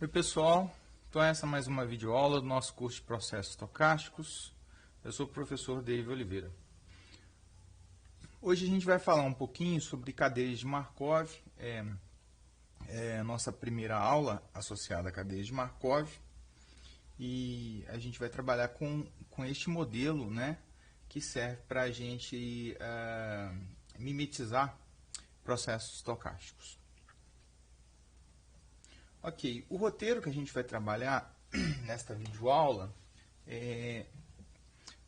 Oi pessoal, então essa é mais uma videoaula do nosso curso de processos estocásticos. Eu sou o professor David Oliveira. Hoje a gente vai falar um pouquinho sobre cadeias de Markov, é a nossa primeira aula associada a cadeias de Markov, e a gente vai trabalhar com este modelo, né, que serve para a gente mimetizar processos estocásticos. Ok, o roteiro que a gente vai trabalhar nesta videoaula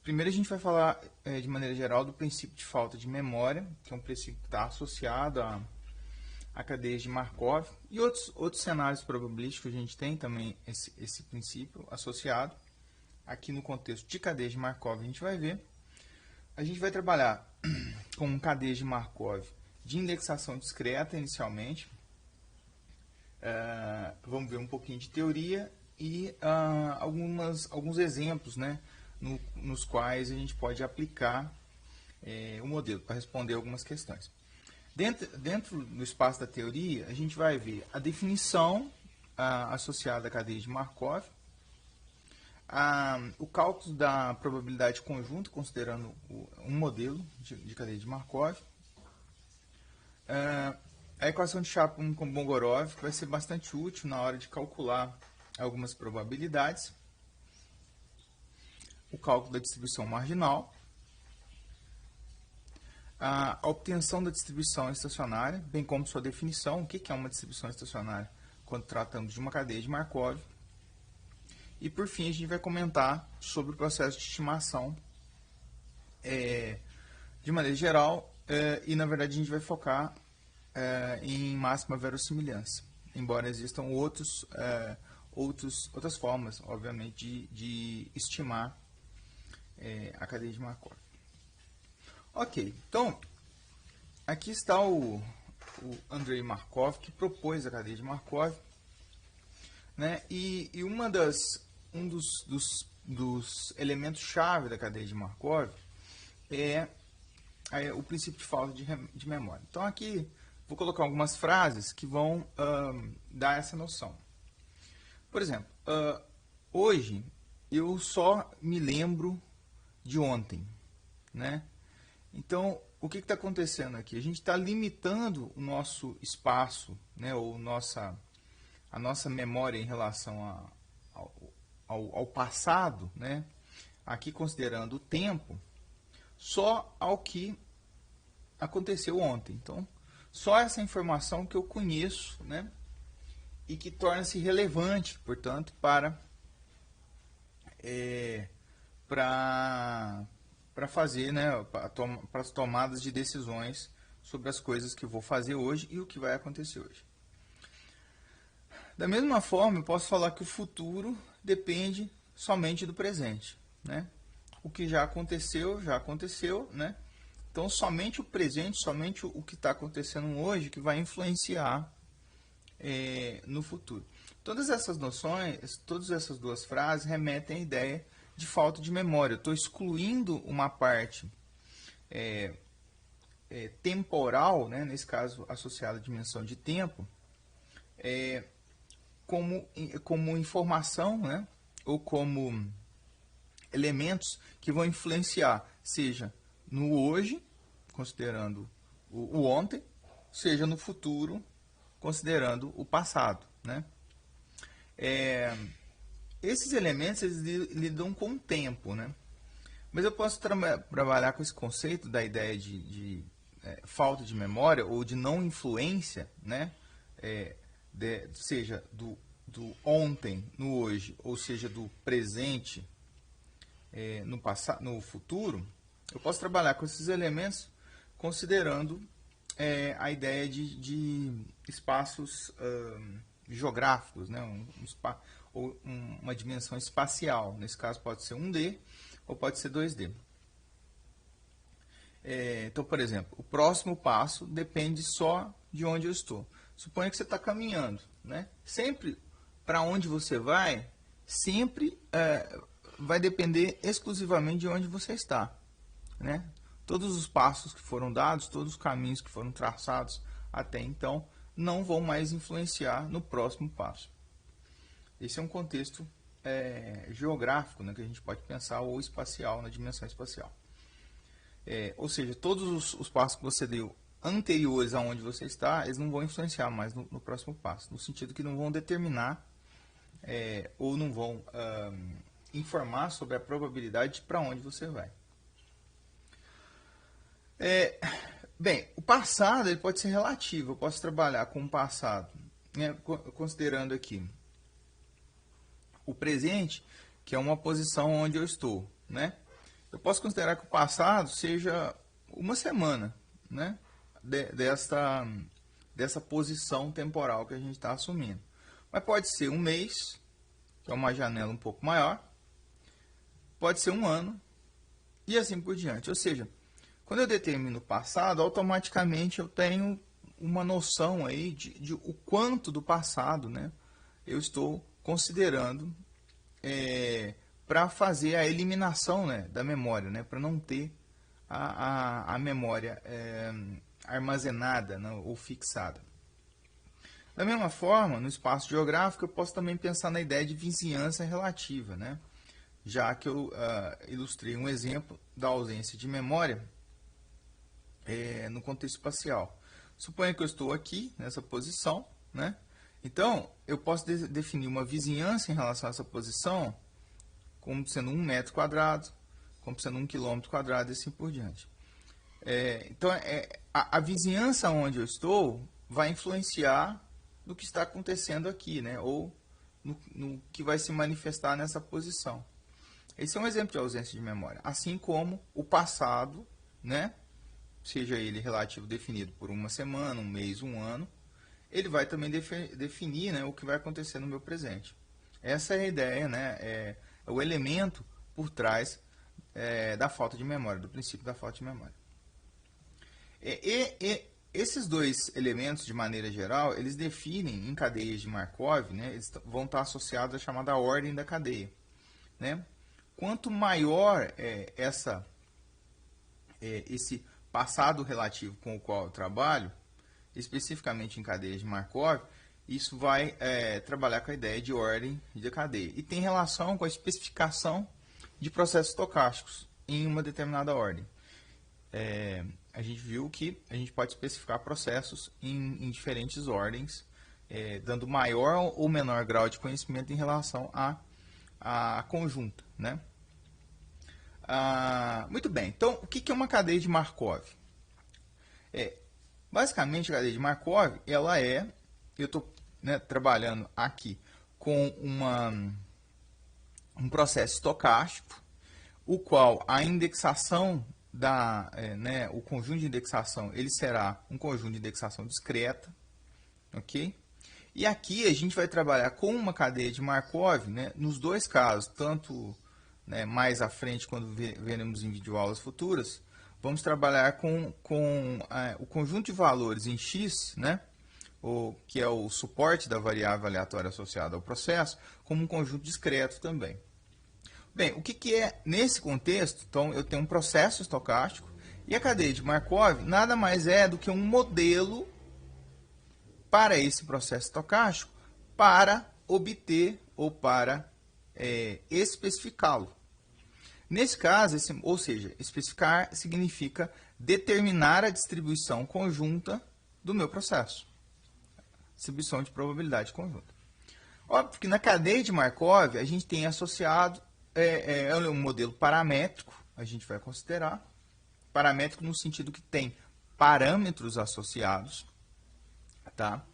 primeiro a gente vai falar de maneira geral do princípio de falta de memória, que é um princípio que está associado a cadeias de Markov, e outros cenários probabilísticos a gente tem também esse princípio associado. Aqui no contexto de cadeias de Markov a gente vai ver. A gente vai trabalhar com cadeias de Markov de indexação discreta inicialmente. Vamos ver um pouquinho de teoria e alguns exemplos, né, nos quais a gente pode aplicar o modelo para responder algumas questões. Dentro do espaço da teoria, a gente vai ver a definição associada à cadeia de Markov, o cálculo da probabilidade conjunta, considerando um modelo de cadeia de Markov, a equação de Chapman-Kolmogorov, que vai ser bastante útil na hora de calcular algumas probabilidades, o cálculo da distribuição marginal, a obtenção da distribuição estacionária, bem como sua definição, o que é uma distribuição estacionária quando tratamos de uma cadeia de Markov. E, por fim, a gente vai comentar sobre o processo de estimação de maneira geral, e, na verdade, a gente vai focar em máxima verossimilhança, embora existam outras formas, obviamente, de estimar a cadeia de Markov. Ok, então, aqui está o Andrei Markov, que propôs a cadeia de Markov, né? E um dos elementos-chave da cadeia de Markov é o princípio de falta de memória. Então, aqui vou colocar algumas frases que vão dar essa noção. Por exemplo, hoje eu só me lembro de ontem, né? Então, o que está acontecendo aqui? A gente está limitando o nosso espaço, né, ou a nossa memória em relação ao passado, né, aqui considerando o tempo, só ao que aconteceu ontem. Então, só essa informação que eu conheço, né, e que torna-se relevante, portanto, para fazer, né, para as tomadas de decisões sobre as coisas que eu vou fazer hoje e o que vai acontecer hoje. Da mesma forma, eu posso falar que o futuro depende somente do presente, né? O que já aconteceu, né? Então, somente o presente, somente o que está acontecendo hoje que vai influenciar no futuro. Todas essas noções, todas essas duas frases remetem à ideia de falta de memória. Eu estou excluindo uma parte temporal, né, nesse caso associada à dimensão de tempo, como informação, né, ou como elementos que vão influenciar, seja no hoje, considerando o ontem, seja no futuro, considerando o passado, né? Esses elementos eles lidam com o tempo, né? Mas eu posso trabalhar com esse conceito da ideia de falta de memória ou de não influência, né? Seja do ontem no hoje, ou seja do presente no futuro. Eu posso trabalhar com esses elementos considerando a ideia de espaços geográficos, né? Ou uma dimensão espacial. Nesse caso pode ser 1D ou pode ser 2D. Então, por exemplo, o próximo passo depende só de onde eu estou. Suponha que você está caminhando, né? Sempre para onde você vai, sempre vai depender exclusivamente de onde você está, né? Todos os passos que foram dados, todos os caminhos que foram traçados até então, não vão mais influenciar no próximo passo. Esse é um contexto geográfico, né, que a gente pode pensar, ou espacial, na dimensão espacial. Ou seja, todos os passos que você deu anteriores aonde você está, eles não vão influenciar mais no próximo passo, no sentido que não vão determinar ou não vão informar sobre a probabilidade para onde você vai. Bem, o passado ele pode ser relativo, eu posso trabalhar com o passado, né, considerando aqui o presente, que é uma posição onde eu estou, né? Eu posso considerar que o passado seja uma semana, né, dessa posição temporal que a gente está assumindo. Mas pode ser um mês, que é uma janela um pouco maior, pode ser um ano, e assim por diante. Ou seja, quando eu determino o passado, automaticamente eu tenho uma noção aí de o quanto do passado, né, eu estou considerando para fazer a eliminação, né, da memória, né, para não ter a memória armazenada, né, ou fixada. Da mesma forma, no espaço geográfico, eu posso também pensar na ideia de vizinhança relativa, né, já que eu ilustrei um exemplo da ausência de memória no contexto espacial. Suponha que eu estou aqui, nessa posição, né? Então, eu posso definir uma vizinhança em relação a essa posição como sendo 1 metro quadrado, como sendo 1 quilômetro quadrado e assim por diante. Então, a vizinhança onde eu estou vai influenciar no que está acontecendo aqui, né? Ou no que vai se manifestar nessa posição. Esse é um exemplo de ausência de memória. Assim como o passado, né? Seja ele relativo definido por uma semana, um mês, um ano, ele vai também definir, né, o que vai acontecer no meu presente. Essa é a ideia, né, é o elemento por trás da falta de memória, do princípio da falta de memória. Esses dois elementos, de maneira geral, eles definem em cadeias de Markov, né, eles vão estar associados à chamada ordem da cadeia. Né? Quanto maior esse passado relativo com o qual eu trabalho, especificamente em cadeias de Markov, isso vai trabalhar com a ideia de ordem de cadeia. E tem relação com a especificação de processos estocásticos em uma determinada ordem. A gente viu que a gente pode especificar processos em diferentes ordens, dando maior ou menor grau de conhecimento em relação à conjunta. Né? Muito bem, então o que é uma cadeia de Markov? Basicamente, a cadeia de Markov, ela eu estou trabalhando aqui com um processo estocástico, o qual a indexação o conjunto de indexação, ele será um conjunto de indexação discreta, ok? E aqui a gente vai trabalhar com uma cadeia de Markov, né, nos dois casos, tanto mais à frente, quando veremos em videoaulas futuras, vamos trabalhar com o conjunto de valores em x, né, que é o suporte da variável aleatória associada ao processo, como um conjunto discreto também. Bem, o que é nesse contexto? Então, eu tenho um processo estocástico e a cadeia de Markov nada mais é do que um modelo para esse processo estocástico para obter ou para especificá-lo. Nesse caso, ou seja, especificar significa determinar a distribuição conjunta do meu processo. Distribuição de probabilidade conjunta. Óbvio que na cadeia de Markov, a gente tem associado um modelo paramétrico, a gente vai considerar. Paramétrico no sentido que tem parâmetros associados. Tá?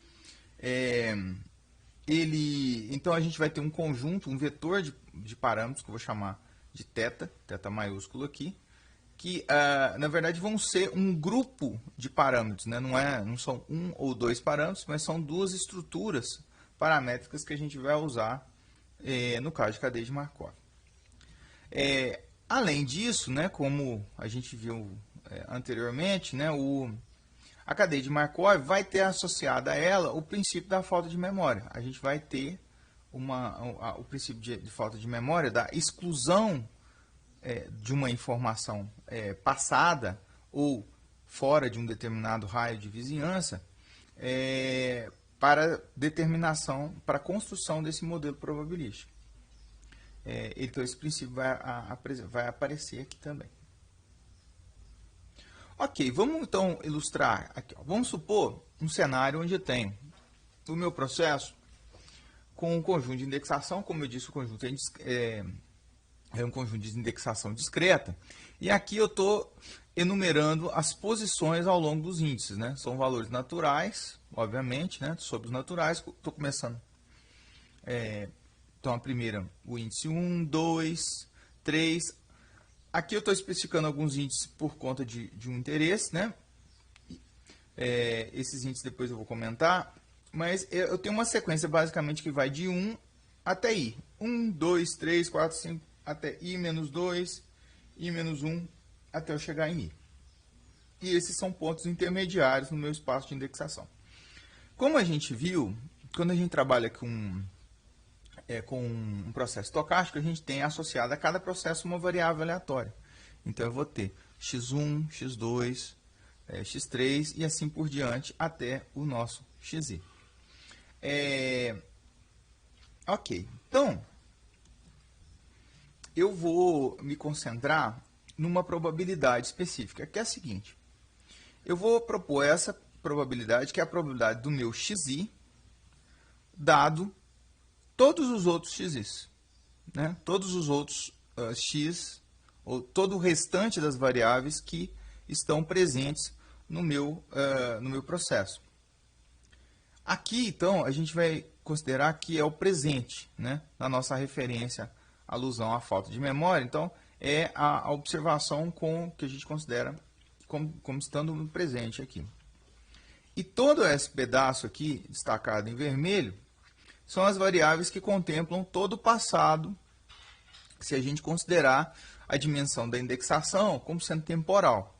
Então, a gente vai ter um conjunto, um vetor de parâmetros, que eu vou chamar de θ maiúsculo aqui, que, na verdade, vão ser um grupo de parâmetros, né? Não são um ou dois parâmetros, mas são duas estruturas paramétricas que a gente vai usar no caso de cadeia de Markov. Além disso, né, como a gente viu anteriormente, né, a cadeia de Markov vai ter associada a ela o princípio da falta de memória. A gente vai ter o princípio de falta de memória, da exclusão de uma informação passada ou fora de um determinado raio de vizinhança, para determinação, para a construção desse modelo probabilístico. Então, esse princípio vai aparecer aqui também. Ok, vamos então ilustrar aqui. Ó. Vamos supor um cenário onde eu tenho o meu processo com um conjunto de indexação. Como eu disse, o conjunto é um conjunto de indexação discreta. E aqui eu estou enumerando as posições ao longo dos índices. Né? São valores naturais, obviamente, né? Sobre os naturais. Estou começando. Então, a primeira, o índice 1, 2, 3. Aqui eu estou especificando alguns índices por conta de um interesse, né? Esses índices depois eu vou comentar, mas eu tenho uma sequência basicamente que vai de 1 até I. 1, 2, 3, 4, 5, até I menos 2, I menos 1, até eu chegar em I. E esses são pontos intermediários no meu espaço de indexação. Como a gente viu, quando a gente trabalha com um processo estocástico, a gente tem associado a cada processo uma variável aleatória. Então, eu vou ter x1, x2, x3 e assim por diante até o nosso xi. Ok, então, eu vou me concentrar numa probabilidade específica, que é a seguinte. Eu vou propor essa probabilidade, que é a probabilidade do meu xi, dado todos os outros x's, né? Todos os outros x, ou todo o restante das variáveis que estão presentes no meu processo. Aqui, então, a gente vai considerar que é o presente, né? Na nossa referência, alusão à falta de memória. Então, é a observação que a gente considera como estando no presente aqui. E todo esse pedaço aqui, destacado em vermelho, são as variáveis que contemplam todo o passado, se a gente considerar a dimensão da indexação como sendo temporal.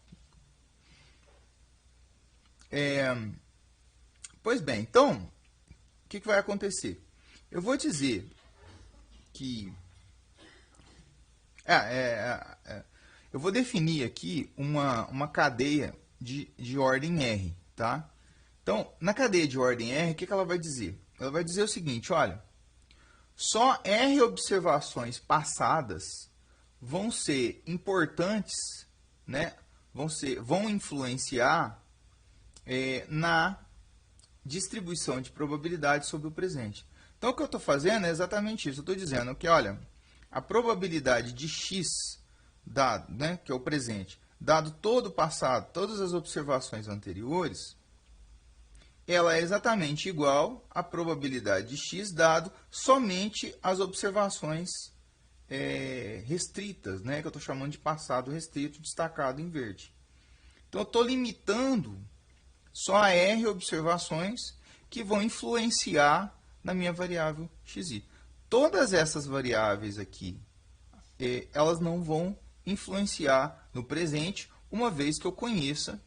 Pois bem, então, o que vai acontecer? Eu vou dizer que... eu vou definir aqui uma cadeia de ordem R, tá? Então, na cadeia de ordem R, o que ela vai dizer? Ela vai dizer o seguinte, olha, só R observações passadas vão ser importantes, né? Vão influenciar na distribuição de probabilidade sobre o presente. Então, o que eu estou fazendo é exatamente isso. Eu estou dizendo que, olha, a probabilidade de x, dado, né, que é o presente, dado todo o passado, todas as observações anteriores, ela é exatamente igual à probabilidade de x dado somente as observações restritas, né, que eu estou chamando de passado restrito, destacado em verde. Então, eu estou limitando só a R observações que vão influenciar na minha variável xi. Todas essas variáveis aqui, elas não vão influenciar no presente, uma vez que eu conheça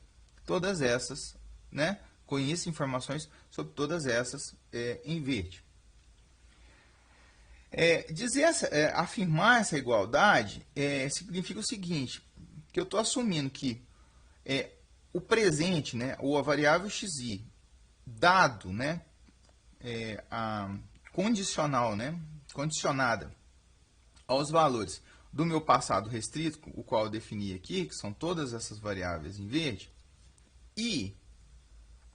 todas essas, né? Conheça informações sobre todas essas em verde. Afirmar essa igualdade significa o seguinte, que eu estou assumindo que o presente, né, ou a variável xi, dado, né, condicional, né, condicionada aos valores do meu passado restrito, o qual eu defini aqui, que são todas essas variáveis em verde, e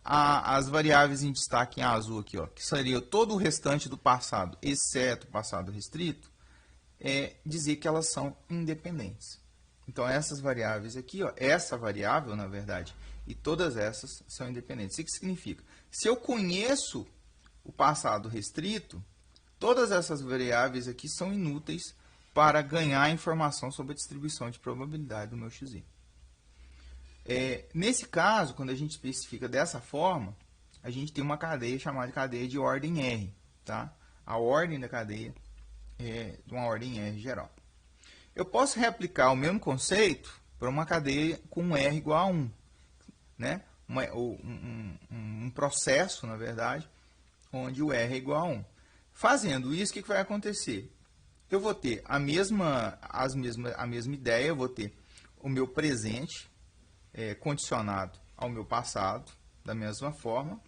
as variáveis em destaque em azul aqui, ó, que seria todo o restante do passado, exceto o passado restrito, dizer que elas são independentes. Então, essas variáveis aqui, ó, essa variável, na verdade, e todas essas são independentes. O que significa? Se eu conheço o passado restrito, todas essas variáveis aqui são inúteis para ganhar informação sobre a distribuição de probabilidade do meu xi. Nesse caso, quando a gente especifica dessa forma, a gente tem uma cadeia chamada cadeia de ordem R. Tá? A ordem da cadeia é de uma ordem R geral. Eu posso reaplicar o mesmo conceito para uma cadeia com R igual a 1. Né? Um processo, na verdade, onde o R é igual a 1. Fazendo isso, o que vai acontecer? Eu vou ter a mesma ideia, eu vou ter o meu presente condicionado ao meu passado, da mesma forma,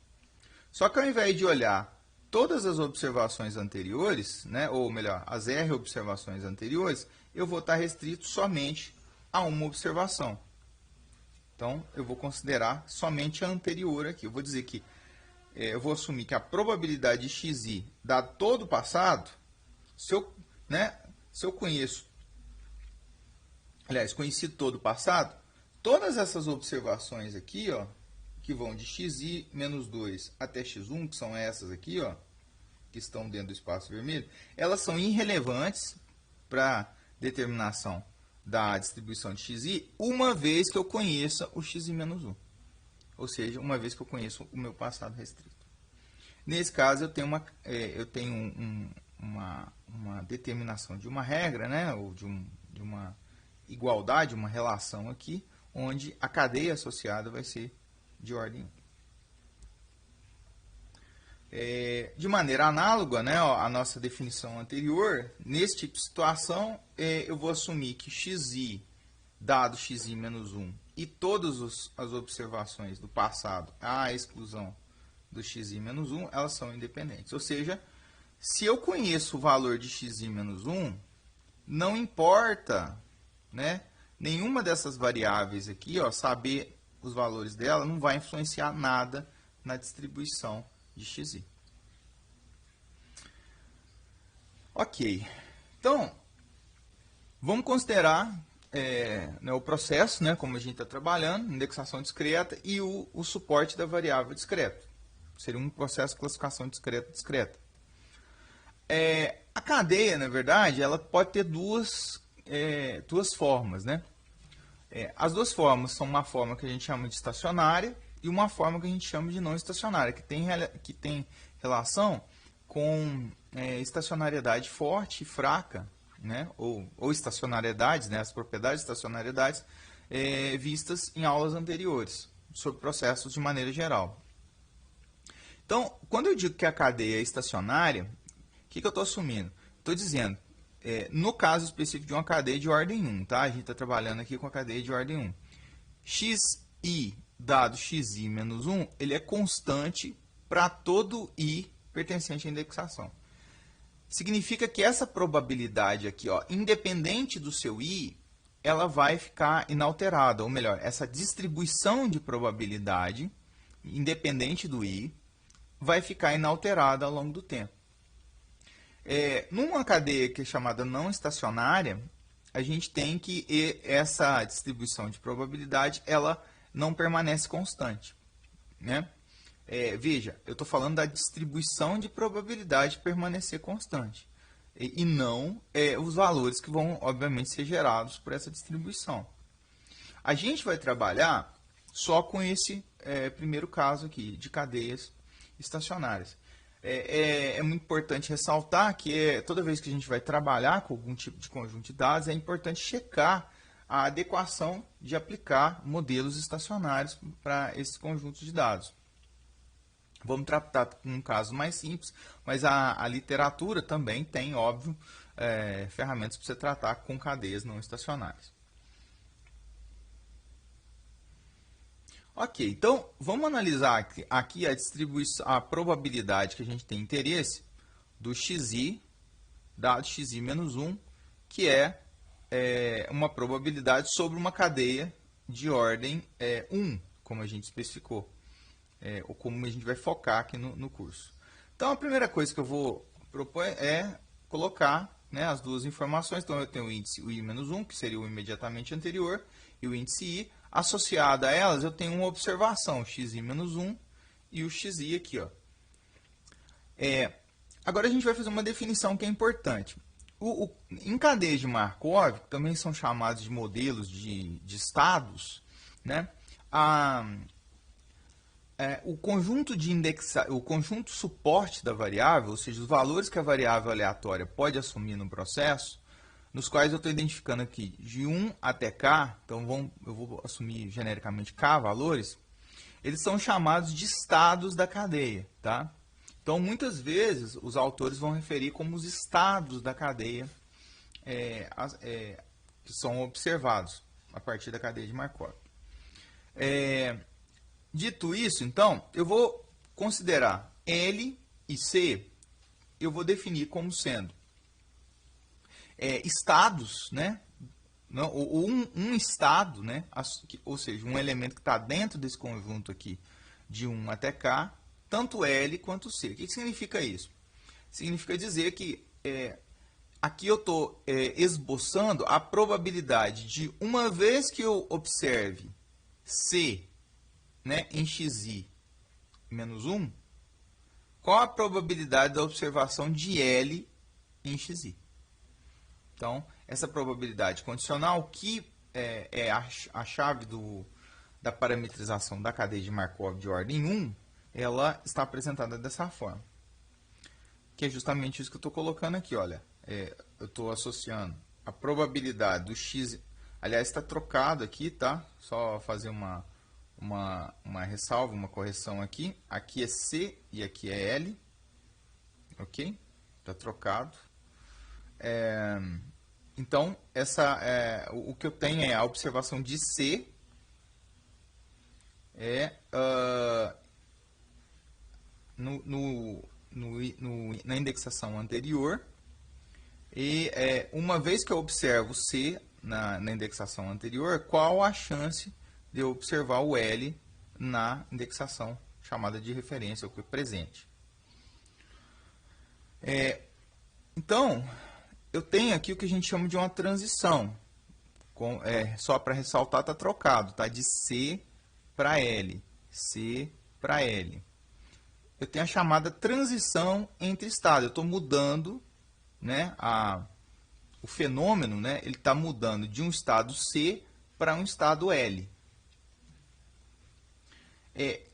Só que ao invés de olhar todas as observações anteriores, né, ou melhor, as R observações anteriores, eu vou estar restrito somente a uma observação. Então, eu vou considerar somente a anterior aqui. Eu vou dizer que eu vou assumir que a probabilidade de xi, dado todo o passado, se eu conheço, aliás, conheci todo o passado, todas essas observações aqui, ó, que vão de xi menos 2 até x1, que são essas aqui, ó, que estão dentro do espaço vermelho, elas são irrelevantes para determinação da distribuição de xi, uma vez que eu conheça o xi menos 1. Ou seja, uma vez que eu conheço o meu passado restrito. Nesse caso, eu tenho uma determinação de uma regra, né, ou de uma igualdade, uma relação aqui, onde a cadeia associada vai ser de ordem 1. De maneira análoga, né, à nossa definição anterior, nesse tipo de situação, eu vou assumir que xi, dado xi menos 1, e todas as observações do passado, à exclusão do xi menos 1, elas são independentes. Ou seja, se eu conheço o valor de xi menos 1, não importa, né, nenhuma dessas variáveis aqui, ó, saber os valores dela não vai influenciar nada na distribuição de xi. Ok, então, vamos considerar né, o processo, né, como a gente está trabalhando, indexação discreta e o suporte da variável discreta. Seria um processo de classificação discreta. A cadeia, na verdade, ela pode ter duas formas, né? As duas formas são uma forma que a gente chama de estacionária e uma forma que a gente chama de não estacionária, que tem relação com estacionariedade forte e fraca, né? ou estacionariedades, né? As propriedades de estacionariedades vistas em aulas anteriores, sobre processos de maneira geral. Então, quando eu digo que a cadeia é estacionária, o que eu estou assumindo? Estou dizendo, no caso específico de uma cadeia de ordem 1, tá? A gente está trabalhando aqui com a cadeia de ordem 1. Xi dado xi menos 1, ele é constante para todo i pertencente à indexação. Significa que essa probabilidade aqui, ó, independente do seu i, ela vai ficar inalterada. Ou melhor, essa distribuição de probabilidade, independente do i, vai ficar inalterada ao longo do tempo. Numa cadeia que é chamada não estacionária, a gente tem que essa distribuição de probabilidade ela não permanece constante, né? Veja, eu estou falando da distribuição de probabilidade permanecer constante e não os valores que vão, obviamente, ser gerados por essa distribuição. A gente vai trabalhar só com esse primeiro caso aqui, de cadeias estacionárias. É muito importante ressaltar que toda vez que a gente vai trabalhar com algum tipo de conjunto de dados, é importante checar a adequação de aplicar modelos estacionários para esses conjuntos de dados. Vamos tratar com um caso mais simples, mas a literatura também tem, óbvio, ferramentas para você tratar com cadeias não estacionárias. Ok, então vamos analisar aqui a distribuição, a probabilidade que a gente tem interesse do xi dado xi menos 1, que é uma probabilidade sobre uma cadeia de ordem 1, como a gente especificou, ou como a gente vai focar aqui no curso. Então, a primeira coisa que eu vou propor é colocar, né, as duas informações. Então, eu tenho o índice i menos 1, que seria o imediatamente anterior, e o índice i. Associado a elas, eu tenho uma observação, xi menos 1 e o xi aqui, ó. Agora a gente vai fazer uma definição que é importante. Em cadeias de Markov, que também são chamados de modelos de estados, né, o conjunto o conjunto suporte da variável, ou seja, os valores que a variável aleatória pode assumir no processo, nos quais eu estou identificando aqui de 1 até k, então eu vou assumir genericamente k valores, eles são chamados de estados da cadeia, tá? Então, muitas vezes, os autores vão referir como os estados da cadeia que são observados a partir da cadeia de Markov. Dito isso, então, eu vou considerar L e C, eu vou definir como sendo estados, né? Ou um estado, né? Ou seja, um elemento que está dentro desse conjunto aqui, de 1 até K, tanto L quanto C. O que significa isso? Significa dizer que aqui eu estou esboçando a probabilidade de, uma vez que eu observe C, né, em xi menos 1, qual a probabilidade da observação de L em xi? Então, essa probabilidade condicional, que é a chave da parametrização da cadeia de Markov de ordem 1, ela está apresentada dessa forma. Que é justamente isso que eu estou colocando aqui, olha. Eu estou associando a probabilidade do x... Aliás, está trocado aqui, tá? Só fazer uma ressalva, uma correção aqui. Aqui é C e aqui é L. Ok? Está trocado. Então, o que eu tenho é a observação de C na indexação anterior. E uma vez que eu observo C na indexação anterior, qual a chance de eu observar o L na indexação chamada de referência, ou presente. Então, eu tenho aqui o que a gente chama de uma transição. Só para ressaltar, está trocado, tá? De C para L. C para L. Eu tenho a chamada transição entre estados. Eu estou mudando, né, o fenômeno, né, ele está mudando de um estado C para um estado L.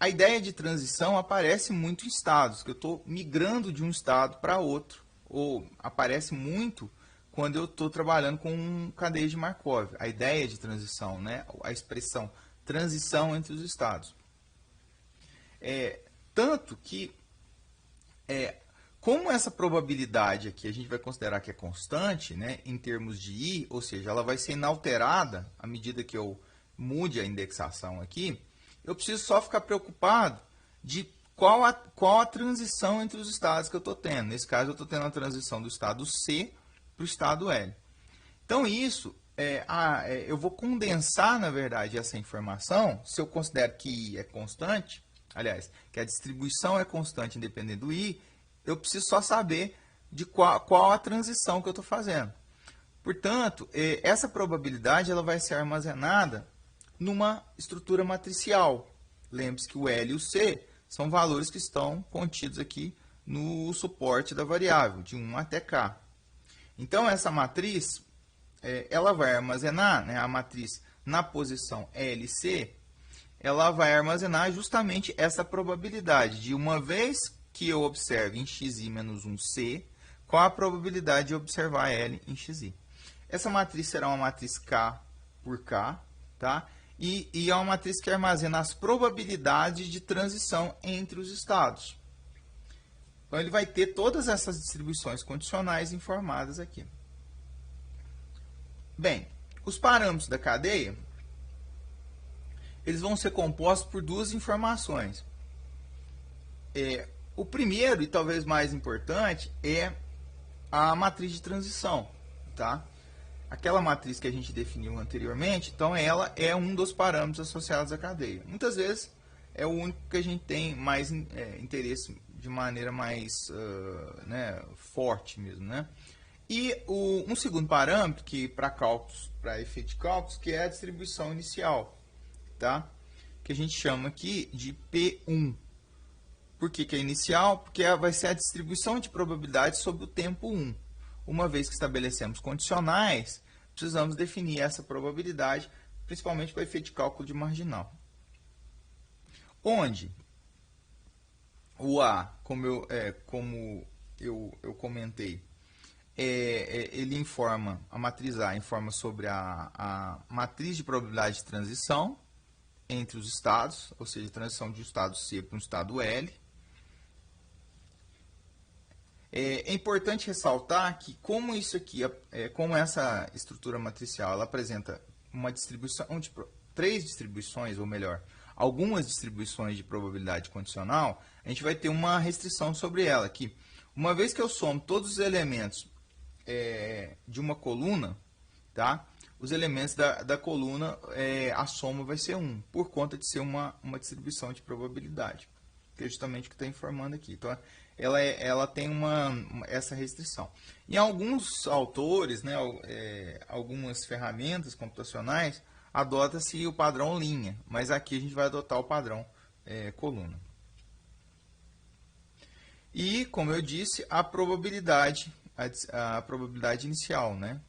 A ideia de transição aparece muito em estados, que eu estou migrando de um estado para outro. Ou aparece muito quando eu estou trabalhando com cadeia de Markov. A ideia de transição, né, a expressão transição entre os estados. Tanto que, como essa probabilidade aqui a gente vai considerar que é constante, né, em termos de I, ou seja, ela vai ser inalterada à medida que eu mude a indexação aqui, eu preciso só ficar preocupado de qual a transição entre os estados que eu estou tendo. Nesse caso, eu estou tendo a transição do estado C para o estado L. Então, isso, eu vou condensar, na verdade, essa informação, se eu considero que I é constante, aliás, que a distribuição é constante independente do I, eu preciso só saber de qual a transição que eu estou fazendo. Portanto, essa probabilidade ela vai ser armazenada numa estrutura matricial. Lembre-se que o L e o C são valores que estão contidos aqui no suporte da variável, de 1 até K. Então, essa matriz, ela vai armazenar, né, a matriz na posição LC, ela vai armazenar justamente essa probabilidade de, uma vez que eu observe em xi menos 1C, qual a probabilidade de observar L em xi. Essa matriz será uma matriz K por K, tá? E é uma matriz que armazena as probabilidades de transição entre os estados. Então, ele vai ter todas essas distribuições condicionais informadas aqui. Bem, os parâmetros da cadeia, eles vão ser compostos por duas informações. O primeiro, e talvez mais importante, é a matriz de transição, tá? Aquela matriz que a gente definiu anteriormente, então ela é um dos parâmetros associados à cadeia. Muitas vezes é o único que a gente tem mais interesse de maneira mais forte mesmo, né? E um segundo parâmetro, que para cálculos, para efeito de cálculos, que é a distribuição inicial, tá? Que a gente chama aqui de P1. Por que é inicial? Porque vai ser a distribuição de probabilidades sobre o tempo 1. Uma vez que estabelecemos condicionais, precisamos definir essa probabilidade, principalmente para o efeito de cálculo de marginal. Onde o A, como eu comentei, ele informa, a matriz A informa sobre a matriz de probabilidade de transição entre os estados, ou seja, transição de um estado C para um estado L. É importante ressaltar que, como isso aqui, como essa estrutura matricial, ela apresenta uma distribuição, três distribuições, ou melhor, algumas distribuições de probabilidade condicional, a gente vai ter uma restrição sobre ela, que uma vez que eu somo todos os elementos de uma coluna, tá? Os elementos da coluna, a soma vai ser 1, por conta de ser uma distribuição de probabilidade, que é justamente o que está informando aqui. Então, ela tem essa restrição. Em alguns autores, né, algumas ferramentas computacionais, adota-se o padrão linha, mas aqui a gente vai adotar o padrão coluna. E, como eu disse, a probabilidade inicial, né,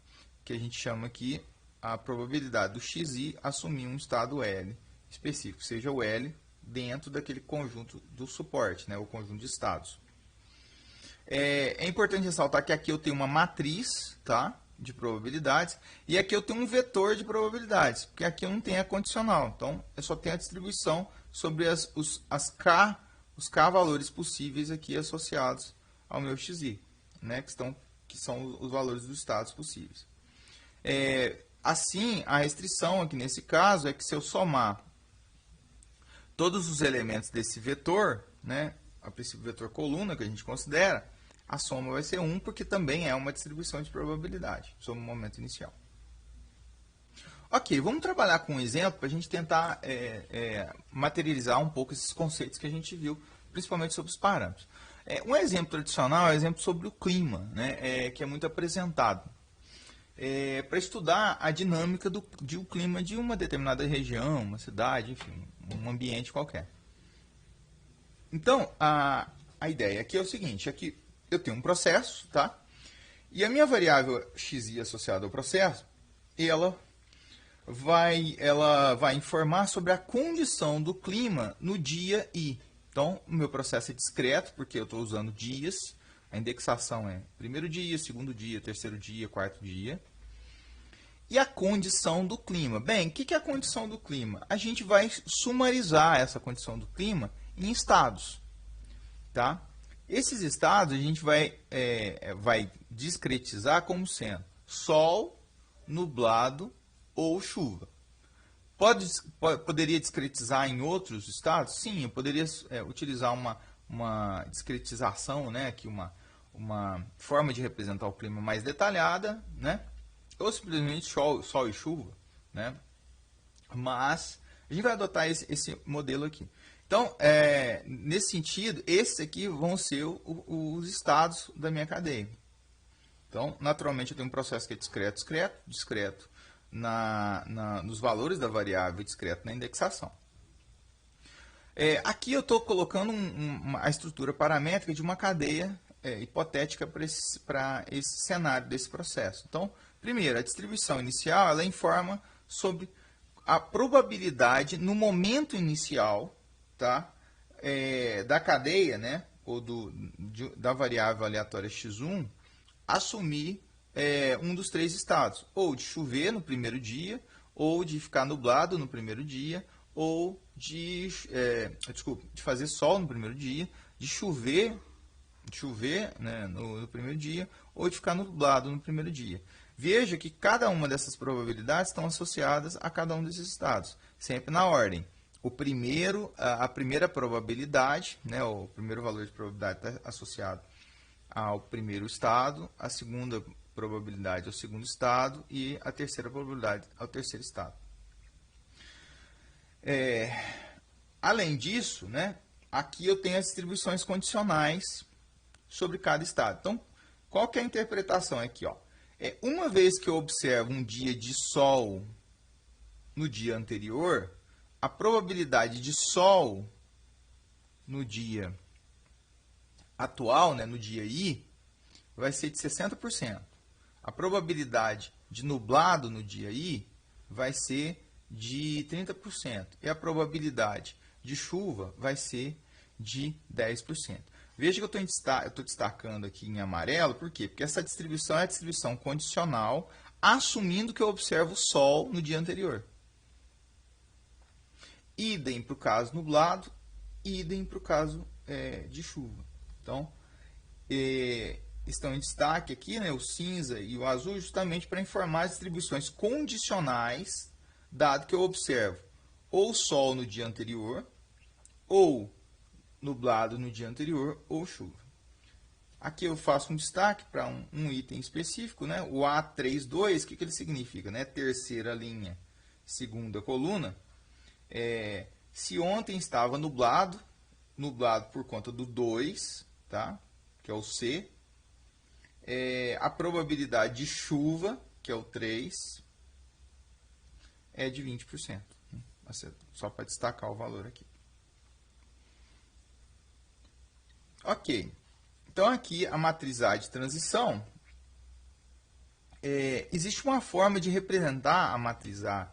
que a gente chama aqui a probabilidade do xi assumir um estado L específico, seja o L dentro daquele conjunto do suporte, né, o conjunto de estados. É importante ressaltar que aqui eu tenho uma matriz, tá, de probabilidades, e aqui eu tenho um vetor de probabilidades, porque aqui eu não tenho a condicional, então eu só tenho a distribuição sobre os K valores possíveis aqui associados ao meu xi, né, que são os valores dos estados possíveis. Assim, a restrição aqui nesse caso é que se eu somar todos os elementos desse vetor, né, a princípio vetor coluna que a gente considera, a soma vai ser 1, porque também é uma distribuição de probabilidade sobre o momento inicial. Ok, vamos trabalhar com um exemplo para a gente tentar materializar um pouco esses conceitos que a gente viu, principalmente sobre os parâmetros. Um exemplo tradicional é o exemplo sobre o clima, né, que é muito apresentado. Para estudar a dinâmica do clima de uma determinada região, uma cidade, enfim, um ambiente qualquer. Então, a ideia aqui é o seguinte, aqui eu tenho um processo, tá? E a minha variável xi associada ao processo, ela vai informar sobre a condição do clima no dia i. Então, o meu processo é discreto, porque eu estou usando dias. A indexação é primeiro dia, segundo dia, terceiro dia, quarto dia. E a condição do clima. Bem, o que é a condição do clima? A gente vai sumarizar essa condição do clima em estados. Tá? Esses estados a gente vai discretizar como sendo sol, nublado ou chuva. Poderia discretizar em outros estados? Sim, eu poderia utilizar uma discretização, né, aqui uma forma de representar o clima mais detalhada, né, ou simplesmente sol e chuva, né, mas a gente vai adotar esse modelo aqui. Então, nesse sentido, esses aqui vão ser os estados da minha cadeia. Então, naturalmente, eu tenho um processo que é discreto nos valores da variável, discreto na indexação. Aqui eu estou colocando a estrutura paramétrica de uma cadeia hipotética para esse cenário desse processo. Então, primeiro, a distribuição inicial ela informa sobre a probabilidade no momento inicial, tá, da cadeia, né, ou da variável aleatória x1 assumir um dos três estados, ou de chover no primeiro dia, ou de ficar nublado no primeiro dia, ou de fazer sol no primeiro dia, de chover né, no primeiro dia, ou de ficar nublado no primeiro dia. Veja que cada uma dessas probabilidades estão associadas a cada um desses estados, sempre na ordem. A primeira probabilidade, né, o primeiro valor de probabilidade está associado ao primeiro estado, a segunda probabilidade ao segundo estado e a terceira probabilidade ao terceiro estado. Além disso, né, aqui eu tenho as distribuições condicionais sobre cada estado. Então, qual que é a interpretação aqui? Ó? Uma vez que eu observo um dia de sol no dia anterior, a probabilidade de sol no dia atual, né, no dia i, vai ser de 60%. A probabilidade de nublado no dia i vai ser de 30%. E a probabilidade de chuva vai ser de 10%. Veja que eu estou destacando aqui em amarelo, por quê? Porque essa distribuição é a distribuição condicional, assumindo que eu observo o sol no dia anterior. Idem para o caso nublado, idem para o caso de chuva. Então, estão em destaque aqui, né, o cinza e o azul, justamente para informar as distribuições condicionais, dado que eu observo ou sol no dia anterior, ou nublado no dia anterior, ou chuva. Aqui eu faço um destaque para um item específico, né? O A32, o que ele significa? Né? Terceira linha, segunda coluna. Se ontem estava nublado, nublado por conta do 2, tá? Que é o C. A probabilidade de chuva, que é o 3, é de 20%. Só para destacar o valor aqui. Ok. Então, aqui a matriz A de transição, existe uma forma de representar a matriz A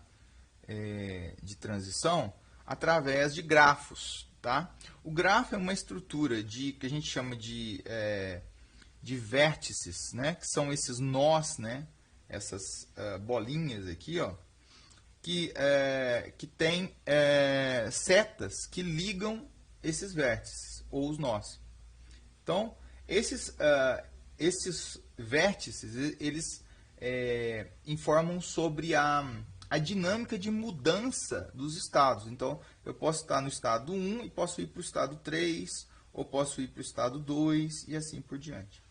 de transição através de grafos. Tá? O grafo é uma estrutura que a gente chama de vértices, né? Que são esses nós, né? Essas bolinhas aqui, ó, que tem setas que ligam esses vértices, ou os nós. Então, esses vértices, eles informam sobre a dinâmica de mudança dos estados. Então, eu posso estar no estado 1 e posso ir para o estado 3, ou posso ir para o estado 2 e assim por diante.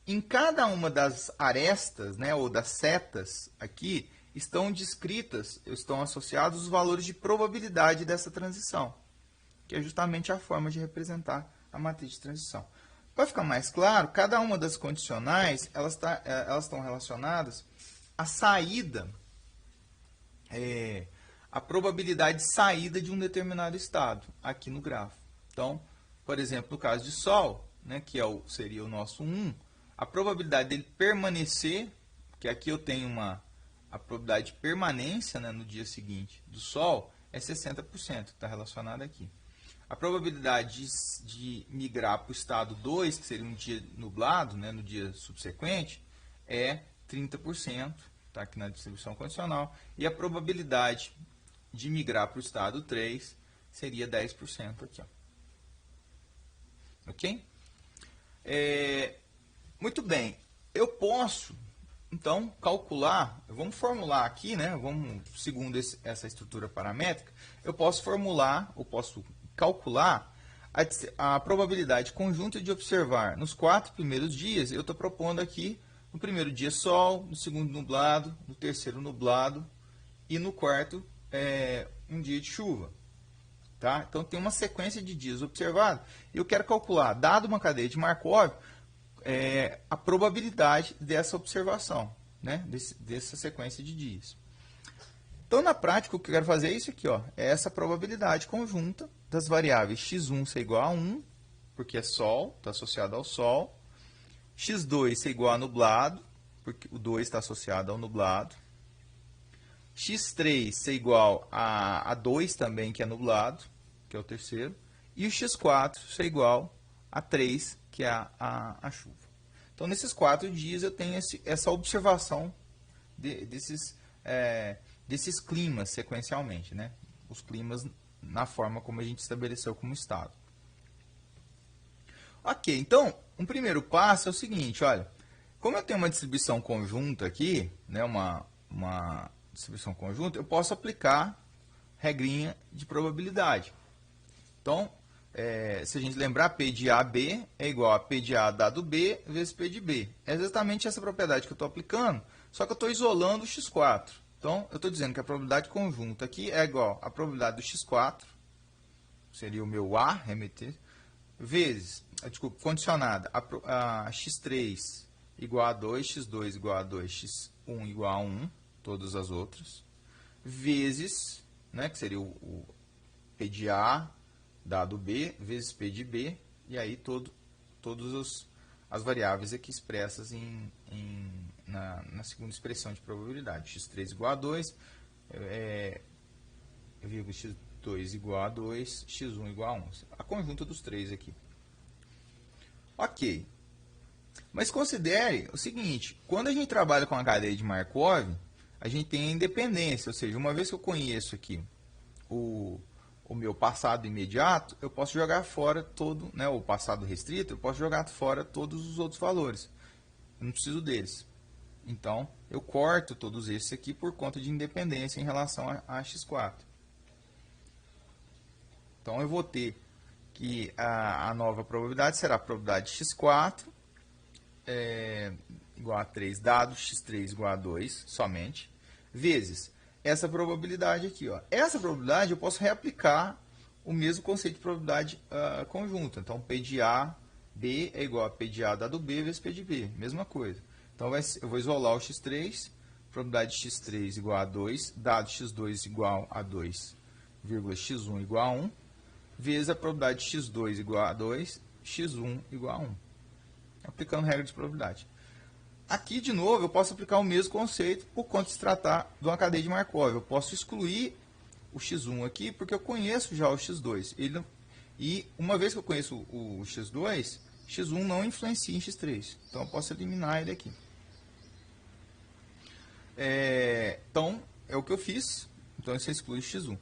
Em cada uma das arestas, né, ou das setas aqui, estão descritas, estão associados os valores de probabilidade dessa transição, que é justamente a forma de representar a matriz de transição. Para ficar mais claro, cada uma das condicionais, elas estão relacionadas à saída, a probabilidade de saída de um determinado estado, aqui no grafo. Então, por exemplo, no caso de Sol, né, que seria o nosso 1, a probabilidade dele permanecer, que aqui eu tenho a probabilidade de permanência, né, no dia seguinte do Sol, é 60%, está relacionada aqui. A probabilidade de migrar para o estado 2, que seria um dia nublado, né, no dia subsequente, é 30%, está aqui na distribuição condicional. E a probabilidade de migrar para o estado 3 seria 10% aqui. Ó. Ok? Muito bem. Eu posso, então, calcular, vamos formular aqui, né, segundo essa estrutura paramétrica, eu posso calcular a probabilidade conjunta de observar nos 4 primeiros dias. Eu estou propondo aqui no primeiro dia sol, no segundo nublado, no terceiro nublado e no quarto um dia de chuva. Tá? Então tem uma sequência de dias observados e eu quero calcular, dado uma cadeia de Markov, a probabilidade dessa observação, né? Dessa sequência de dias. Então, na prática, o que eu quero fazer é isso aqui, ó, é essa probabilidade conjunta das variáveis x1 ser igual a 1, porque é Sol, está associado ao Sol, x2 ser igual a nublado, porque o 2 está associado ao nublado, x3 ser igual a 2 também, que é nublado, que é o terceiro, e o x4 ser igual a 3, que é a chuva. Então, nesses 4 dias, eu tenho essa observação desses climas sequencialmente, né? Os climas na forma como a gente estabeleceu como estado. Ok, então, um primeiro passo é o seguinte, olha, como eu tenho uma distribuição conjunta aqui, né, uma distribuição conjunta, eu posso aplicar regrinha de probabilidade. Então, se a gente lembrar, P de AB é igual a P de A dado B vezes P de B. É exatamente essa propriedade que eu estou aplicando, só que eu estou isolando o x4. Então, eu estou dizendo que a probabilidade conjunta aqui é igual à probabilidade do x4, seria o meu A, remeter, vezes, condicionada a x3 igual a 2, x2 igual a 2, x1 igual a 1, todas as outras, vezes, né, que seria o P de A dado B, vezes P de B, e aí todas as variáveis aqui expressas na segunda expressão de probabilidade. x3 igual a 2, x2 igual a 2, x1 igual a 1. A conjunta dos três aqui. Ok. Mas considere o seguinte, quando a gente trabalha com a cadeia de Markov, a gente tem a independência, ou seja, uma vez que eu conheço aqui o meu passado imediato, eu posso jogar fora todo, né, o passado restrito, eu posso jogar fora todos os outros valores. Eu não preciso deles. Então, eu corto todos esses aqui por conta de independência em relação a x4. Então, eu vou ter que a nova probabilidade será a probabilidade x4 igual a 3, dado x3 igual a 2 somente, vezes essa probabilidade aqui. Ó. Essa probabilidade eu posso reaplicar o mesmo conceito de probabilidade conjunta. Então, P de A, B é igual a P de A dado B vezes P de B. Mesma coisa. Então, eu vou isolar o x3, probabilidade de x3 igual a 2, dado x2 igual a 2, x1 igual a 1, vezes a probabilidade de x2 igual a 2, x1 igual a 1. Aplicando regra de probabilidade. Aqui, de novo, eu posso aplicar o mesmo conceito por conta de se tratar de uma cadeia de Markov. Eu posso excluir o x1 aqui, porque eu conheço já o x2. E uma vez que eu conheço o x2, x1 não influencia em x3. Então, eu posso eliminar ele aqui. Então, é o que eu fiz. Então, você exclui o x1.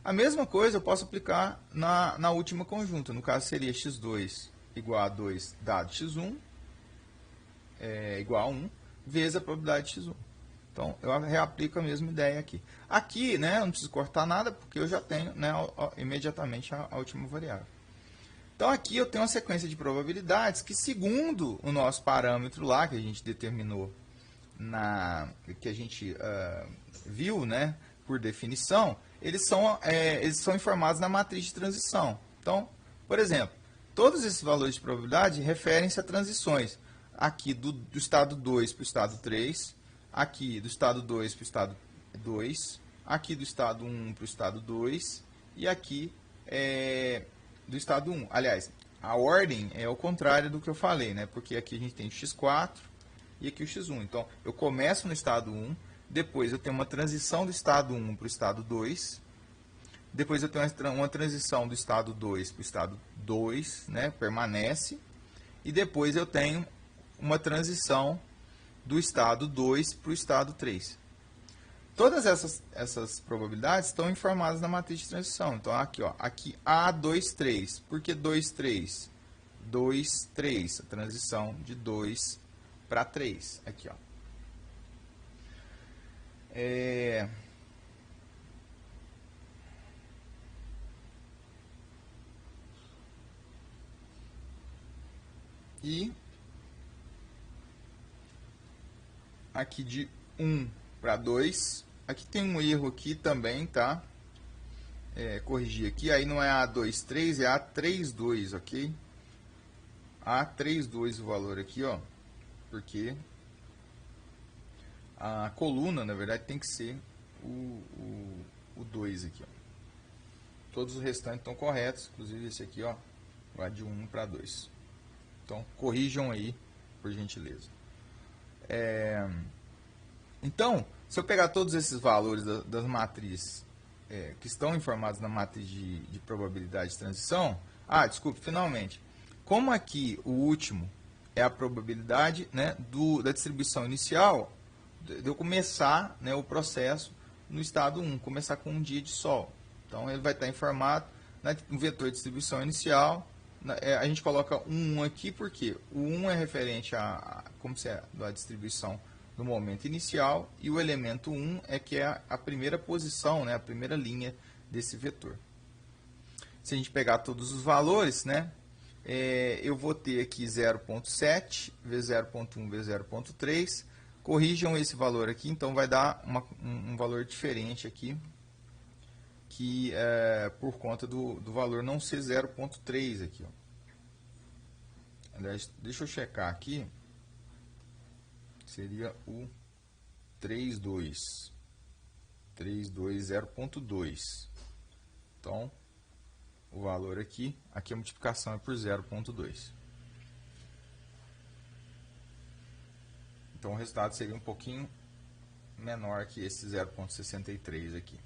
A mesma coisa eu posso aplicar na última conjunta. No caso, seria x2 igual a 2 dado x1 igual a 1, vezes a probabilidade de x1. Então, eu reaplico a mesma ideia aqui. Aqui, né, eu não preciso cortar nada, porque eu já tenho, né, imediatamente a última variável. Então, aqui eu tenho uma sequência de probabilidades que, segundo o nosso parâmetro lá, que a gente determinou, que a gente viu, né, por definição, eles são informados na matriz de transição. Então, por exemplo, todos esses valores de probabilidade referem-se a transições. Aqui do estado 2 para o estado 3, aqui do estado 2 para o estado 2, aqui do estado 1 para o estado 2 e aqui do estado 1. Aliás, a ordem é o contrário do que eu falei, né? Porque aqui a gente tem o x4 e aqui o x1. Então, eu começo no estado 1, depois eu tenho uma transição do estado 1 para o estado 2, depois eu tenho uma transição do estado 2 para o estado 2, né? Permanece, e depois eu tenho uma transição do estado 2 para o estado 3. Todas essas probabilidades estão informadas na matriz de transição. Então, aqui, ó, aqui A, 2, 3. Por que 2, 3? 2, 3. A transição de 2 para 3. Aqui, ó. E aqui de 1 para 2. Aqui tem um erro aqui também, tá? Corrigir aqui. Aí não é A23, é A32, ok? A32 o valor aqui, ó. Porque a coluna, na verdade, tem que ser o 2 aqui, ó. Todos os restantes estão corretos, inclusive esse aqui, ó. Vai de 1 para 2. Então, corrijam aí, por gentileza. Então, se eu pegar todos esses valores das matrizes que estão informados na matriz de probabilidade de transição... desculpe, finalmente. Como aqui o último é a probabilidade, né, da distribuição inicial, de eu começar, né, o processo no estado 1, começar com um dia de sol. Então, ele vai estar informado no vetor de distribuição inicial. A gente coloca 1 aqui porque o 1 é referente como se é a distribuição no momento inicial, e o elemento 1 é a primeira posição, né, a primeira linha desse vetor. Se a gente pegar todos os valores, né, eu vou ter aqui 0.7 vezes 0.1 vezes 0.3. Corrijam esse valor aqui, então vai dar um valor diferente aqui, que por conta do valor não ser 0.3 aqui. Ó. Aliás, deixa eu checar aqui. Seria o 32. 0.2. Então, o valor aqui a multiplicação é por 0.2. Então, o resultado seria um pouquinho menor que esse 0.63 aqui.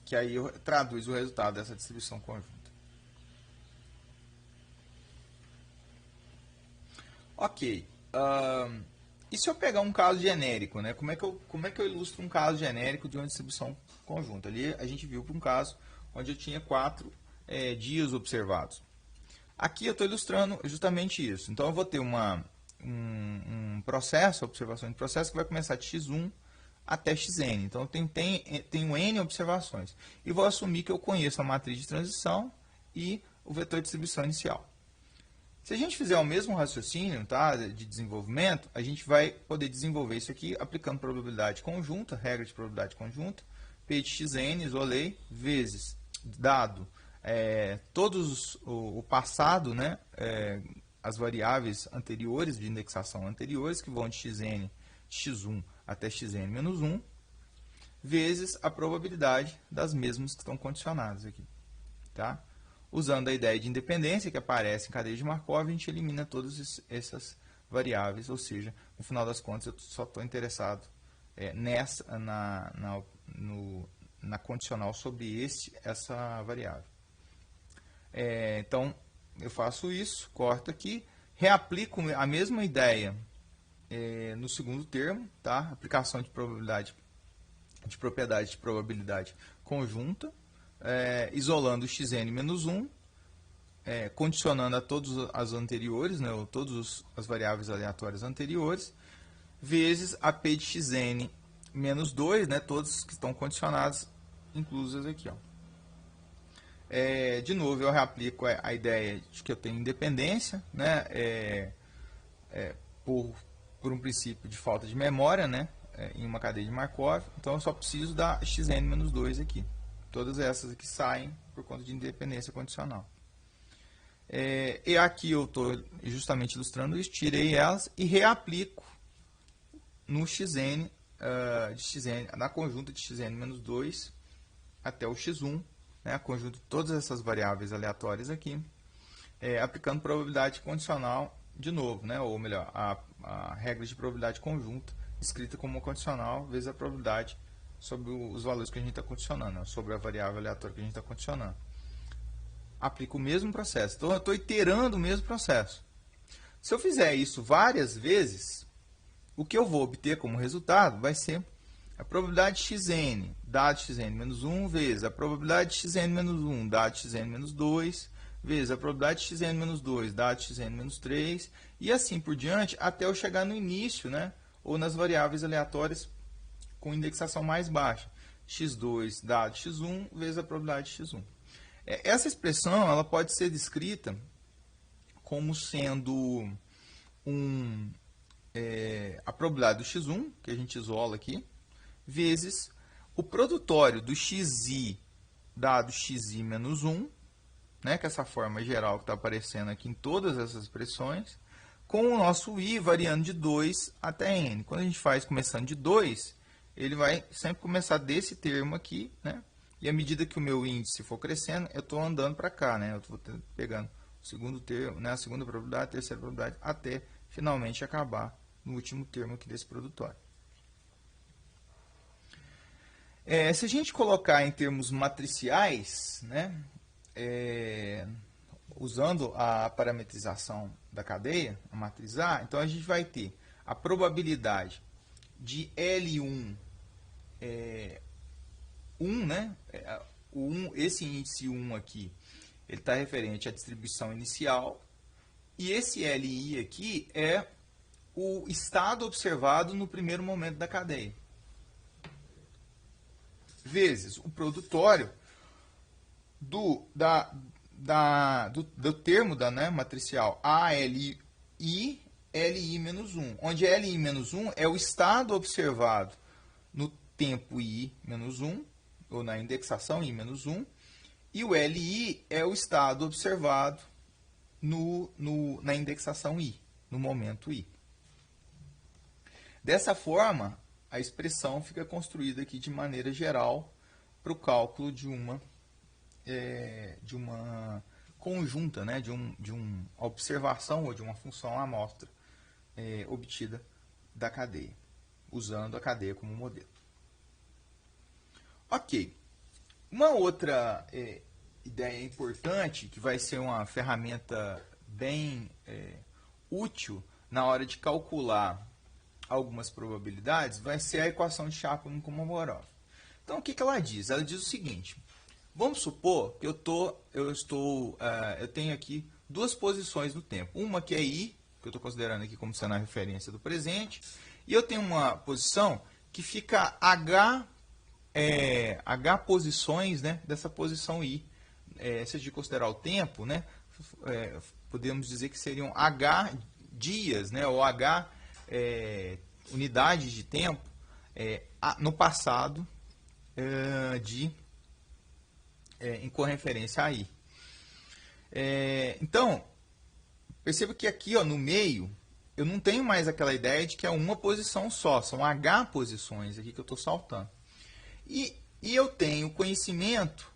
Que aí traduz o resultado dessa distribuição conjunta. Ok. E se eu pegar um caso genérico, né? Como é que eu ilustro um caso genérico de uma distribuição conjunta? Ali a gente viu para um caso onde eu tinha 4 dias observados. Aqui eu estou ilustrando justamente isso. Então, eu vou ter um processo, observação de processo, que vai começar de x1 até xn. Então, eu tenho n observações. E vou assumir que eu conheço a matriz de transição e o vetor de distribuição inicial. Se a gente fizer o mesmo raciocínio, tá, de desenvolvimento, a gente vai poder desenvolver isso aqui aplicando probabilidade conjunta, regra de probabilidade conjunta, P de xn, isolei, vezes, dado o passado, né, as variáveis anteriores, de indexação anteriores, que vão de xn, x1 até xn menos 1, vezes a probabilidade das mesmas que estão condicionadas aqui. Tá? Usando a ideia de independência que aparece em cadeia de Markov, a gente elimina todas essas variáveis, ou seja, no final das contas, eu só estou interessado na condicional sobre essa variável. Então, eu faço isso, corto aqui, reaplico a mesma ideia no segundo termo, tá? Aplicação de propriedade de probabilidade conjunta, isolando o xn menos 1, condicionando a todas as anteriores, né, ou todas as variáveis aleatórias anteriores, vezes a p de xn menos 2, né, todas que estão condicionadas, inclusas aqui. Ó. De novo, eu reaplico a ideia de que eu tenho independência, né, por um princípio de falta de memória, né, em uma cadeia de Markov. Então, eu só preciso da xn menos 2 aqui. Todas essas aqui saem por conta de independência condicional. E aqui eu estou justamente ilustrando isso, tirei elas e reaplico no xn, na conjunta de xn menos 2 até o x1, né, a conjunta de todas essas variáveis aleatórias aqui, aplicando probabilidade condicional de novo, né, ou melhor, a regra de probabilidade conjunta, escrita como condicional, vezes a probabilidade sobre os valores que a gente está condicionando, né, sobre a variável aleatória que a gente está condicionando. Aplico o mesmo processo. Então, eu estou iterando o mesmo processo. Se eu fizer isso várias vezes, o que eu vou obter como resultado vai ser a probabilidade de xn, dado xn menos 1, vezes a probabilidade de xn menos 1, dado xn menos 2, vezes a probabilidade de xn menos 2, dado xn menos 3, e assim por diante, até eu chegar no início, né, ou nas variáveis aleatórias com indexação mais baixa. x2 dado x1, vezes a probabilidade de x1. Essa expressão ela pode ser descrita como sendo a probabilidade do x1, que a gente isola aqui, vezes o produtório do xi dado xi menos 1, né, que é essa forma geral que está aparecendo aqui em todas essas expressões, com o nosso i variando de 2 até n. Quando a gente faz começando de 2, ele vai sempre começar desse termo aqui, né? E à medida que o meu índice for crescendo, eu estou andando para cá, né? Eu estou pegando o segundo termo, né? A segunda probabilidade, a terceira probabilidade, até finalmente acabar no último termo aqui desse produtório. Se a gente colocar em termos matriciais, né? Usando a parametrização da cadeia, a matriz A, então a gente vai ter a probabilidade de L1 1, né? Esse índice 1 aqui, ele está referente à distribuição inicial, e esse LI aqui é o estado observado no primeiro momento da cadeia, vezes o produtório do termo da, né, matricial ALI LI-1, onde LI-1 é o estado observado no tempo I-1, ou na indexação I-1, e o LI é o estado observado na indexação I, no momento I. Dessa forma, a expressão fica construída aqui de maneira geral para o cálculo de uma conjunta, né, de uma observação ou de uma função amostra obtida da cadeia, usando a cadeia como modelo. Ok. Uma outra ideia importante, que vai ser uma ferramenta bem útil na hora de calcular algumas probabilidades, vai ser a equação de Chapman-Kolmogorov. Então, o que ela diz? Ela diz o seguinte: vamos supor que eu tenho aqui duas posições no tempo. Uma que é I, que eu estou considerando aqui como sendo a referência do presente, e eu tenho uma posição que fica H posições, né, dessa posição I. Se a gente considerar o tempo, né, podemos dizer que seriam H dias, né, ou H unidades de tempo no passado em correferência a I. Então, perceba que aqui, ó, no meio, eu não tenho mais aquela ideia de que é uma posição só, são H posições aqui que eu estou saltando. E eu tenho conhecimento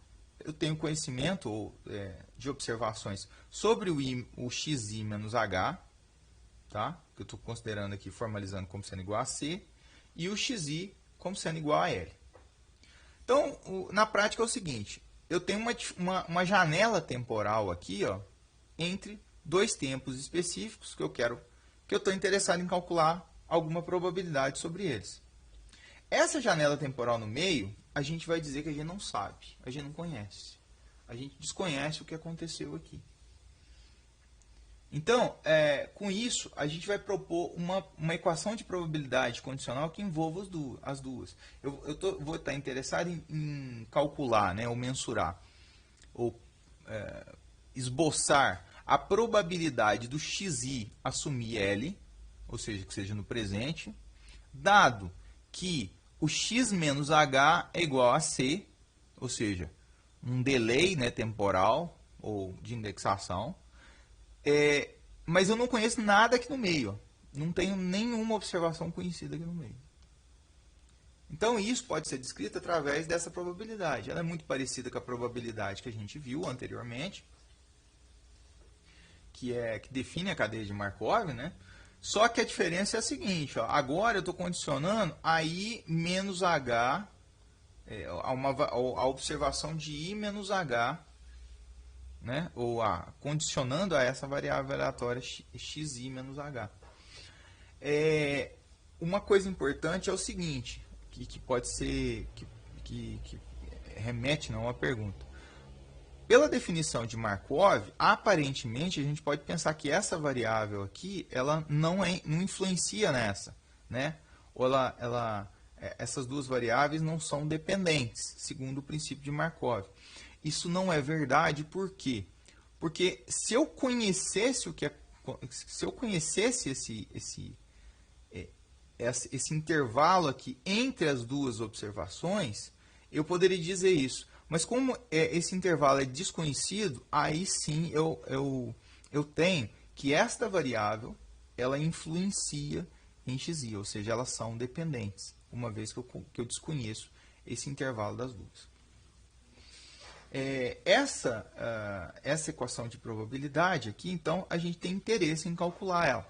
de observações sobre o xi menos h, tá? Que eu estou considerando aqui, formalizando como sendo igual a c, e o xi como sendo igual a l. Então, na prática é o seguinte, eu tenho uma janela temporal aqui, ó, entre dois tempos específicos que eu estou interessado em calcular alguma probabilidade sobre eles. Essa janela temporal no meio, a gente vai dizer que a gente não sabe, a gente não conhece. A gente desconhece o que aconteceu aqui. Então, com isso, a gente vai propor uma equação de probabilidade condicional que envolva as duas. Vou estar interessado em calcular, né, ou mensurar, ou esboçar a probabilidade do xi assumir L, ou seja, que seja no presente, dado que o x menos h é igual a c, ou seja, um delay, né, temporal ou de indexação, mas eu não conheço nada aqui no meio. Ó. Não tenho nenhuma observação conhecida aqui no meio. Então, isso pode ser descrito através dessa probabilidade. Ela é muito parecida com a probabilidade que a gente viu anteriormente, que define a cadeia de Markov, né? Só que a diferença é a seguinte, ó, agora eu estou condicionando a I menos H, a observação de I menos H, né? Ou condicionando a essa variável aleatória xi menos H. Uma coisa importante é o seguinte, que pode ser, que remete a uma pergunta. Pela definição de Markov, aparentemente a gente pode pensar que essa variável aqui, ela não influencia nessa, né? Ou essas duas variáveis não são dependentes, segundo o princípio de Markov. Isso não é verdade, por quê? Porque se eu conhecesse esse intervalo aqui entre as duas observações, eu poderia dizer isso. Mas como esse intervalo é desconhecido, aí sim eu tenho que esta variável ela influencia em xi, ou seja, elas são dependentes, uma vez que eu desconheço esse intervalo das duas. Essa equação de probabilidade aqui, então, a gente tem interesse em calcular ela.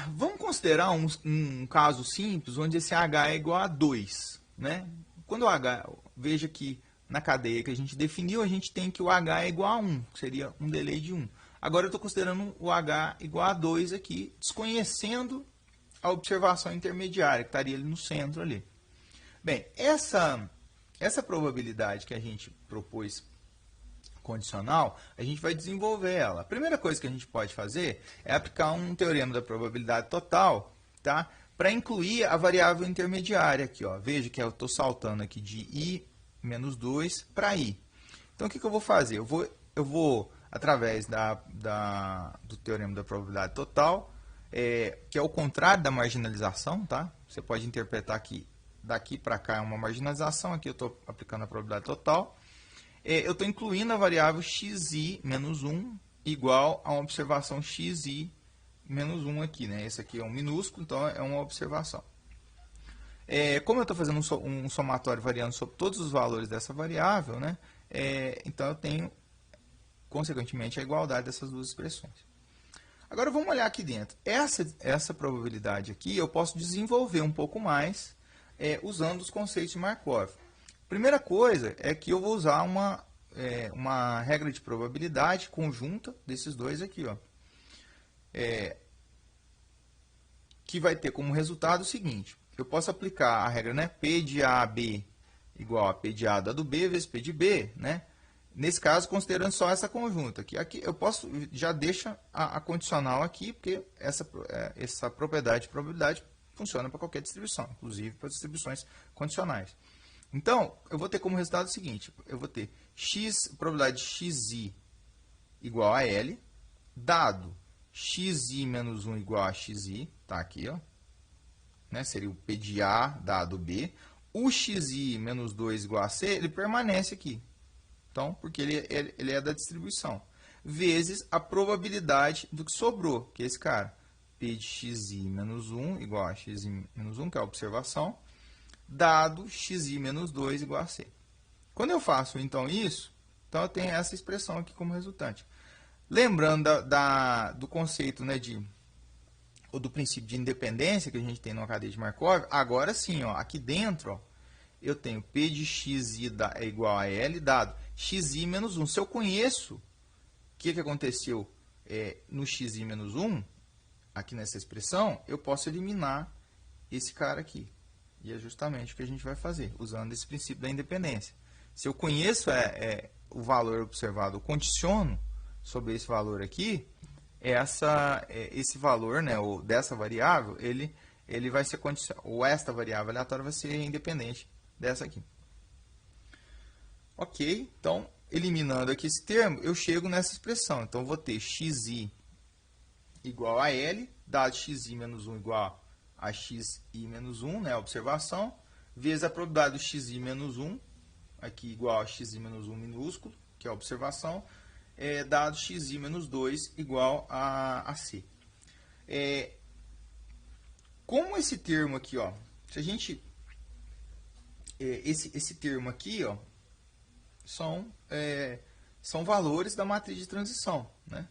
Vamos considerar um caso simples, onde esse h é igual a 2, né? Quando o h, veja que na cadeia que a gente definiu, a gente tem que o h é igual a 1, que seria um delay de 1. Agora eu estou considerando o h igual a 2 aqui, desconhecendo a observação intermediária, que estaria ali no centro ali. Bem, essa probabilidade que a gente propôs condicional, a gente vai desenvolver ela. A primeira coisa que a gente pode fazer é aplicar um teorema da probabilidade total, tá? Para incluir a variável intermediária aqui, ó. Veja que eu estou saltando aqui de I menos 2 para I. Então, o que eu vou fazer? Eu vou através do teorema da probabilidade total, que é o contrário da marginalização, tá? Você pode interpretar que daqui para cá é uma marginalização, aqui eu estou aplicando a probabilidade total. Eu estou incluindo a variável xi menos 1 igual a uma observação xi menos 1 aqui, né? Esse aqui é um minúsculo, então é uma observação. Como eu estou fazendo um somatório variando sobre todos os valores dessa variável, né? Então eu tenho, consequentemente, a igualdade dessas duas expressões. Agora vamos olhar aqui dentro. Essa probabilidade aqui eu posso desenvolver um pouco mais usando os conceitos de Markov. Primeira coisa é que eu vou usar uma regra de probabilidade conjunta desses dois aqui, ó. Que vai ter como resultado o seguinte: eu posso aplicar a regra, né, P de AB igual a P de A dado B vezes P de B, né? Nesse caso, considerando só essa conjunta. Aqui eu posso, já deixa a condicional aqui, porque essa propriedade de probabilidade funciona para qualquer distribuição, inclusive para distribuições condicionais. Então, eu vou ter como resultado o seguinte, eu vou ter probabilidade de xi igual a L, dado xi menos 1 igual a xi, tá aqui, ó, né, seria o P de A dado B, o xi menos 2 igual a C, ele permanece aqui, então, porque ele é da distribuição, vezes a probabilidade do que sobrou, que é esse cara, P de xi menos 1 igual a xi menos 1, que é a observação, dado xi menos 2 igual a C. Quando eu faço, então, isso, então eu tenho essa expressão aqui como resultante. Lembrando do conceito, né, ou do princípio de independência que a gente tem numa cadeia de Markov, agora sim, ó, aqui dentro, ó, eu tenho P de xi é igual a L, dado xi menos 1. Se eu conheço o que aconteceu no xi menos 1, aqui nessa expressão, eu posso eliminar esse cara aqui. E é justamente o que a gente vai fazer, usando esse princípio da independência. Se eu conheço o valor observado, eu condiciono sobre esse valor aqui, esse valor, né, ou dessa variável, ele vai ser ou esta variável aleatória vai ser independente dessa aqui. Ok, então, eliminando aqui esse termo, eu chego nessa expressão. Então, eu vou ter xi igual a L, dado xi menos 1 igual a xi menos 1, né, a observação, vezes a probabilidade do xi menos 1, aqui igual a xi menos 1 minúsculo, que é a observação, dado xi menos 2 igual a C. Como esse termo aqui, ó, se a gente... esse termo aqui, ó, são valores da matriz de transição, né?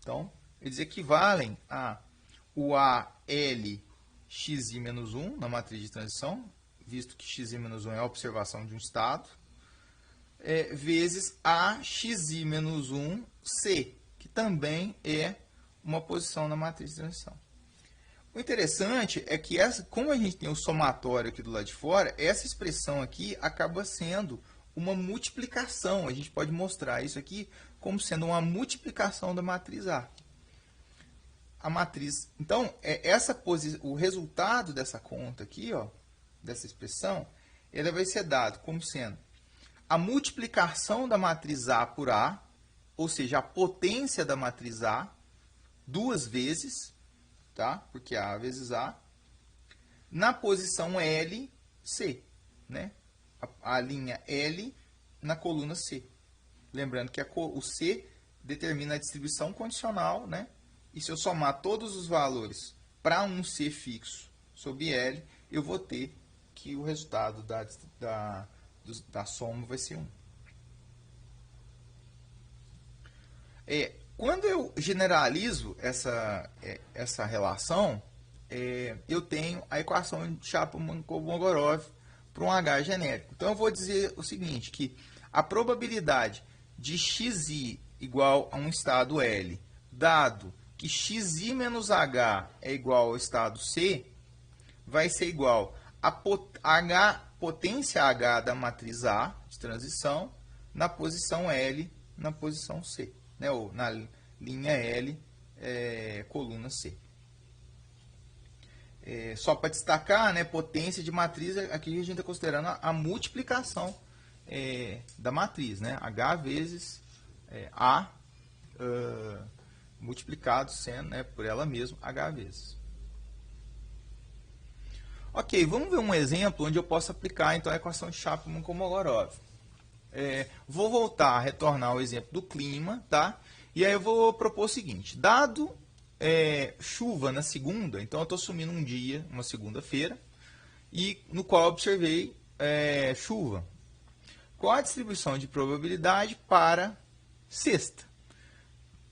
Então, eles equivalem a o AL xi menos 1 na matriz de transição, visto que xi menos 1 é a observação de um estado, vezes a xi menos 1 C, que também é uma posição na matriz de transição. O interessante é que, como a gente tem o somatório aqui do lado de fora, essa expressão aqui acaba sendo uma multiplicação. A gente pode mostrar isso aqui como sendo uma multiplicação da matriz A. A matriz, então, o resultado dessa conta aqui, ó, dessa expressão, ele vai ser dado como sendo a multiplicação da matriz A por A, ou seja, a potência da matriz A, duas vezes, tá? Porque A vezes A, na posição L, C, né? A linha L na coluna C. Lembrando que o C determina a distribuição condicional, né? E se eu somar todos os valores para um C fixo sobre L, eu vou ter que o resultado da soma vai ser 1. Quando eu generalizo essa relação, eu tenho a equação de Chapman-Kolmogorov para um H genérico. Então, eu vou dizer o seguinte, que a probabilidade de xi igual a um estado L, dado que xi menos h é igual ao estado C, vai ser igual a potência H da matriz A de transição na posição L na posição C, né? Ou na linha L, coluna C. Só para destacar, né, potência de matriz, aqui a gente está considerando a multiplicação da matriz, né? H vezes A multiplicado sendo, né, por ela mesma, H vezes. Ok, vamos ver um exemplo onde eu posso aplicar então a equação de Chapman-Kolmogorov. Vou voltar a retornar ao exemplo do clima, tá? E aí eu vou propor o seguinte, dado chuva na segunda, então eu estou assumindo um dia, uma segunda-feira, e no qual eu observei chuva. Qual a distribuição de probabilidade para sexta?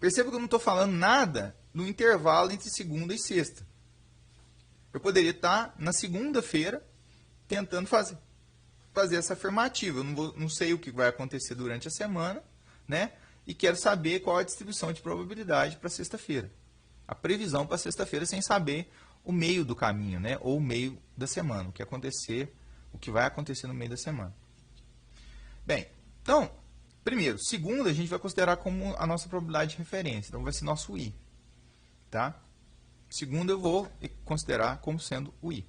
Perceba que eu não estou falando nada no intervalo entre segunda e sexta. Eu poderia estar na segunda-feira tentando fazer essa afirmativa. Eu não sei o que vai acontecer durante a semana, né? E quero saber qual a distribuição de probabilidade para sexta-feira. A previsão para sexta-feira sem saber o meio do caminho, né? Ou o meio da semana, o que vai acontecer no meio da semana. Bem, então, primeiro, segunda a gente vai considerar como a nossa probabilidade de referência. Então, vai ser nosso I, tá? segunda eu vou considerar como sendo o I.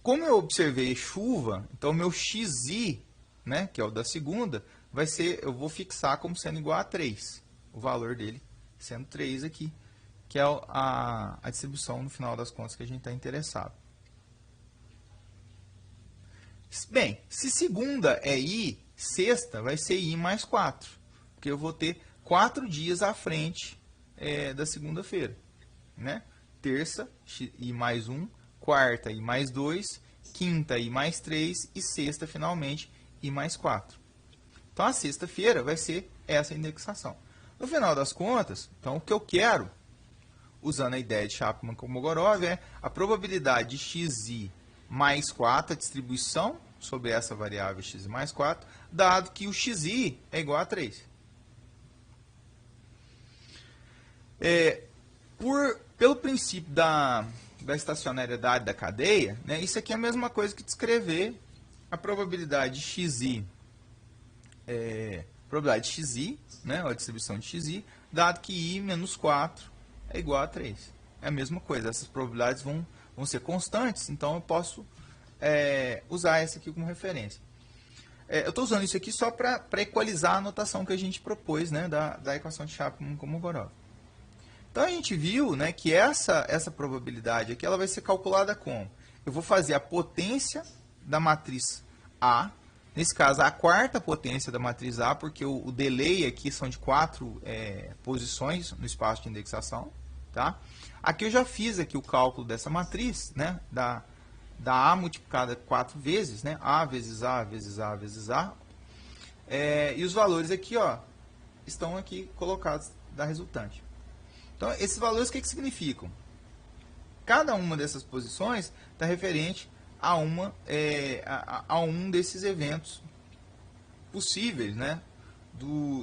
Como eu observei chuva, então meu XI, né, que é o da segunda, vai ser, eu vou fixar como sendo igual a 3. O valor dele sendo 3 aqui, que é a distribuição, no final das contas, que a gente está interessado. Bem, se segunda é I, sexta vai ser I mais 4, porque eu vou ter 4 dias à frente da segunda-feira, né? Terça, I mais 1, quarta, I mais 2, quinta, I mais 3 e sexta, finalmente, I mais 4. Então, a sexta-feira vai ser essa indexação. No final das contas, então, o que eu quero, usando a ideia de Chapman-Kolmogorov, é a probabilidade de xi mais 4, a distribuição sobre essa variável xi mais 4, dado que o xi é igual a 3. Pelo princípio da estacionariedade da cadeia, né, isso aqui é a mesma coisa que descrever a probabilidade de xi, probabilidade de xi, né, a distribuição de xi, dado que i menos 4 é igual a 3. É a mesma coisa, essas probabilidades vão ser constantes, então eu posso usar essa aqui como referência. Eu estou usando isso aqui só para equalizar a notação que a gente propôs, né, da equação de Chapman-Kolmogorov. Então, a gente viu, né, que essa probabilidade aqui ela vai ser calculada como? Eu vou fazer a potência da matriz A, nesse caso, a quarta potência da matriz A, porque o delay aqui são de 4 posições no espaço de indexação. Tá? Aqui eu já fiz aqui o cálculo dessa matriz, né, da A multiplicada 4 vezes, né, A vezes A vezes A vezes A. E os valores aqui, ó, estão aqui colocados da resultante. Então, esses valores, o que significam? Cada uma dessas posições está referente a um desses eventos possíveis, né,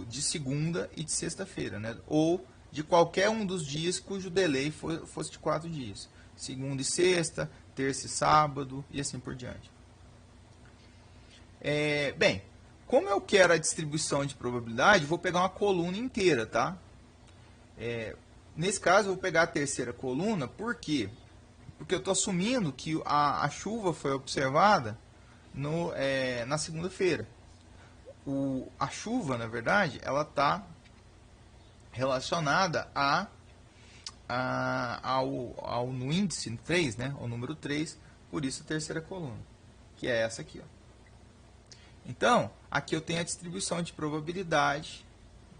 de segunda e de sexta-feira, né, ou de qualquer um dos dias cujo delay fosse de 4 dias. Segunda e sexta, terça e sábado, e assim por diante. Bem, como eu quero a distribuição de probabilidade, vou pegar uma coluna inteira, tá? Nesse caso, eu vou pegar a terceira coluna, por quê? Porque eu estou assumindo que a chuva foi observada na segunda-feira. A chuva, na verdade, ela está relacionada no índice 3, né, o número 3, por isso a terceira coluna, que é essa aqui. Ó. Então, aqui eu tenho a distribuição de probabilidade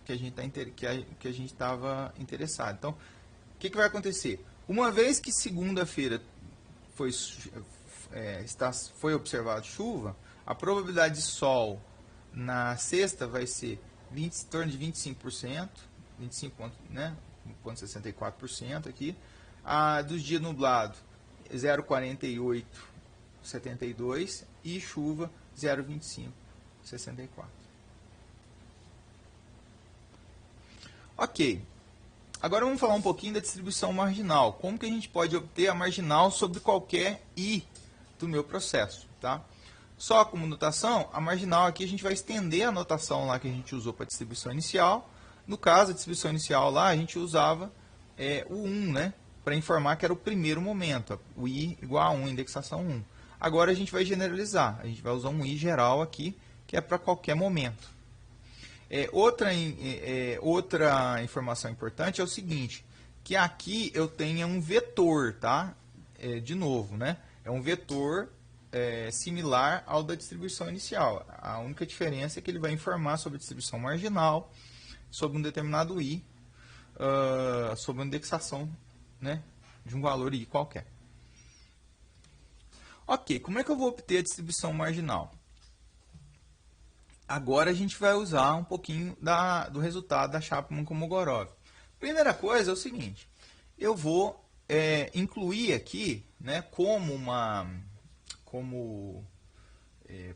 que a gente estava interessado. Então, o que vai acontecer? Uma vez que segunda-feira foi observado chuva, a probabilidade de sol na sexta vai ser em torno de 25%, 25,64% aqui. Dos dias nublados, 0,4872 e chuva 0,2564. Ok. Agora vamos falar um pouquinho da distribuição marginal. Como que a gente pode obter a marginal sobre qualquer I do meu processo, tá? Só como notação, a marginal aqui a gente vai estender a notação lá que a gente usou para a distribuição inicial. No caso, a distribuição inicial lá a gente usava o 1, né? Para informar que era o primeiro momento, o I igual a 1, indexação 1. Agora a gente vai generalizar, a gente vai usar um I geral aqui, que é para qualquer momento. Outra informação importante é o seguinte, que aqui eu tenho um vetor, tá? De novo, né? É um vetor similar ao da distribuição inicial. A única diferença é que ele vai informar sobre a distribuição marginal, sobre um determinado I, sobre uma indexação, né, de um valor I qualquer. Ok, como é que eu vou obter a distribuição marginal? Agora a gente vai usar um pouquinho do resultado da Chapman-Kolmogorov. Primeira coisa é o seguinte, eu vou incluir aqui, né,